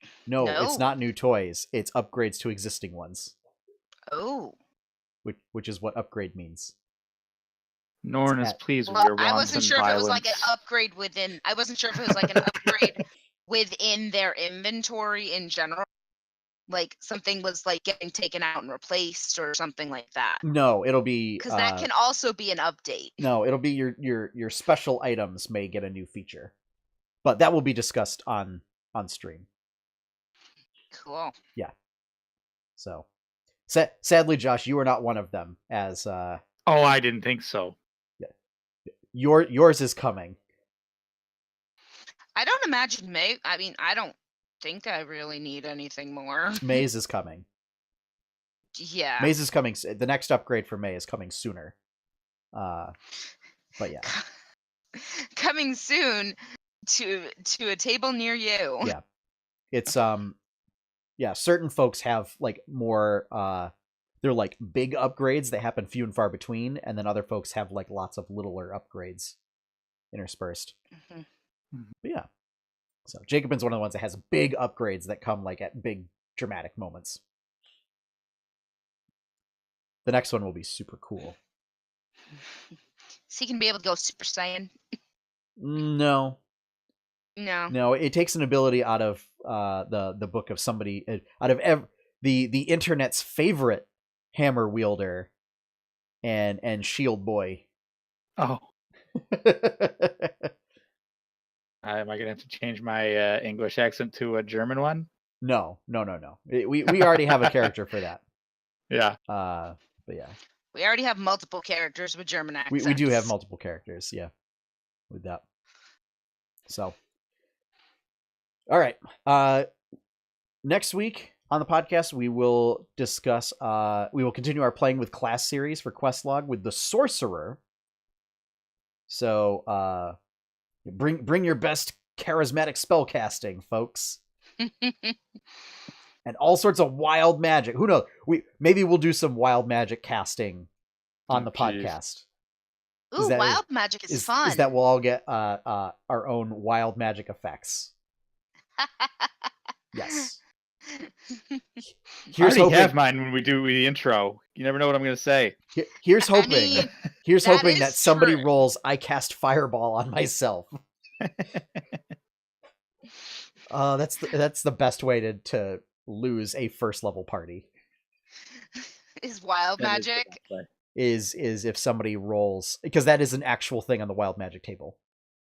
it's No. not new toys. It's upgrades to existing ones. Oh. Which is what upgrade means. Norn is pleased with Well, your I wants wasn't and sure if it was like an violence. upgrade within. I wasn't sure if it was like an upgrade within their inventory in general. Like something was like getting taken out and replaced or something like that. No, it'll be Because that can also be an update. No, it'll be your special items may get a new feature, but that will be discussed on stream. Cool. Yeah. So, sadly, Josh, you are not one of them. As Oh, I didn't think so. yours is coming. I don't imagine May. I mean, I don't think I really need anything more. Maze is coming. Yeah. Maze is coming. The next upgrade for May is coming sooner. But yeah. Coming soon to a table near you. Yeah. It's yeah, certain folks have like more they're like big upgrades that happen few and far between, and then other folks have like lots of littler upgrades interspersed. Mm-hmm. But yeah. So Jacobin's one of the ones that has big upgrades that come like at big dramatic moments. The next one will be super cool. So he can be able to go Super Saiyan? No. It takes an ability out of the book of somebody out of the internet's favorite hammer wielder and shield boy. Oh. Am I gonna have to change my English accent to a German one? No. We already have a character for that. Yeah. But yeah. We already have multiple characters with German accents. We do have multiple characters, yeah. With that. So. All right. Next week on the podcast, we will discuss we will continue our playing with class series for Questlog with the Sorcerer. So bring your best charismatic spell casting, folks. And all sorts of wild magic. Who knows? Maybe we'll do some wild magic casting on the podcast. Ooh, wild magic is fun. Is that we'll all get our own wild magic effects. Yes. Here's hoping. I have mine when we do the intro. You never know what I'm going to say. Here's hoping. Here's hoping that somebody rolls. I cast fireball on myself. That's the best way to lose a first level party. Is wild magic? Is if somebody rolls, because that is an actual thing on the wild magic table.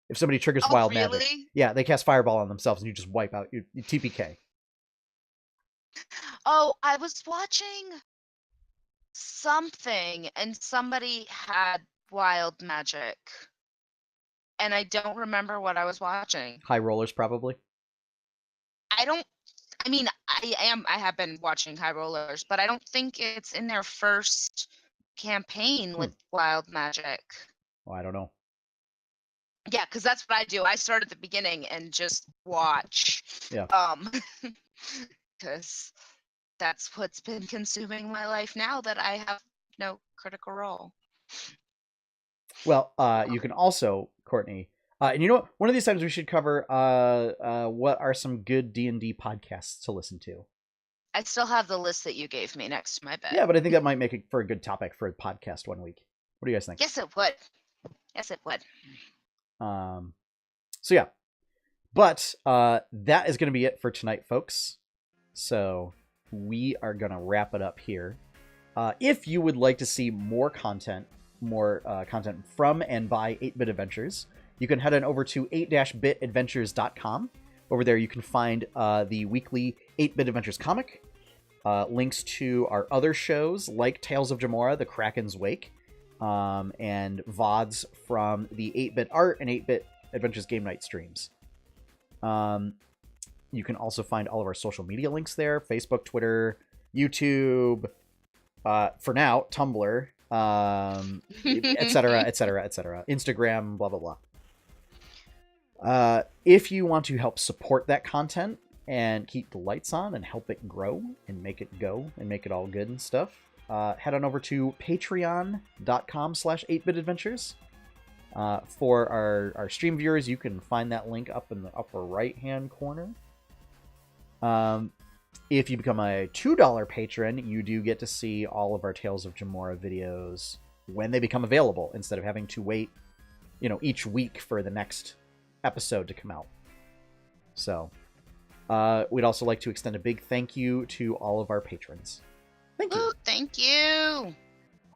If somebody triggers wild magic, yeah, they cast fireball on themselves and you just wipe out your TPK. Oh, I was watching something and somebody had wild magic. And I don't remember what I was watching. High rollers, probably. I have been watching High Rollers, but I don't think it's in their first campaign with wild magic. Well, I don't know. Yeah, because that's what I do. I start at the beginning and just watch. Yeah. Because that's what's been consuming my life now that I have no critical role. Well, you can also, Courtney, and you know what? One of these times we should cover what are some good D&D podcasts to listen to. I still have the list that you gave me next to my bed. Yeah, but I think that might make it for a good topic for a podcast one week. What do you guys think? Yes, it would. So yeah, but that is going to be it for tonight, folks. So we are going to wrap it up here. If you would like to see more content from and by 8-Bit Adventures, you can head on over to 8-bitadventures.com. Over there you can find the weekly 8-Bit Adventures comic, links to our other shows like Tales of Jamora, The Kraken's Wake, and VODs from the 8-Bit Art and 8-Bit Adventures Game Night streams. You can also find all of our social media links there: Facebook, Twitter, YouTube, for now, Tumblr, etc., etc., etc., Instagram, blah, blah, blah. If you want to help support that content and keep the lights on and help it grow and make it go and make it all good and stuff, head on over to patreon.com/8bitadventures. For our stream viewers, you can find that link up in the upper right-hand corner. If you become a $2 patron, you do get to see all of our Tales of Jamora videos when they become available, instead of having to wait, each week for the next episode to come out. So, we'd also like to extend a big thank you to all of our patrons. Thank you. Ooh, thank you.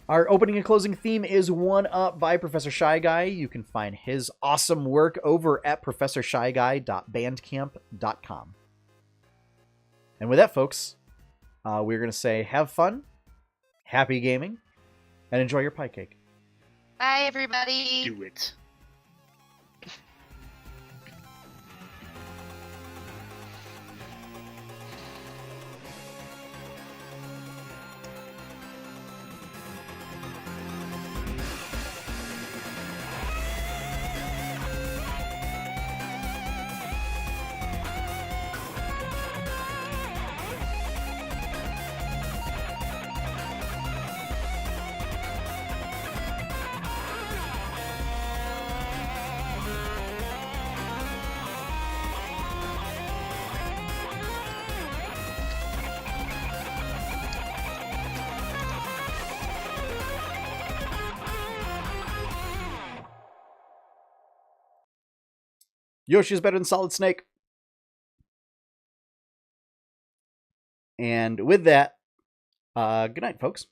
Our opening and closing theme is One Up by Professor Shy Guy. You can find his awesome work over at professorshyguy.bandcamp.com. And with that, folks, we're going to say have fun, happy gaming, and enjoy your pie cake. Bye, everybody. Do it. Yoshi is better than Solid Snake. And with that, good night, folks.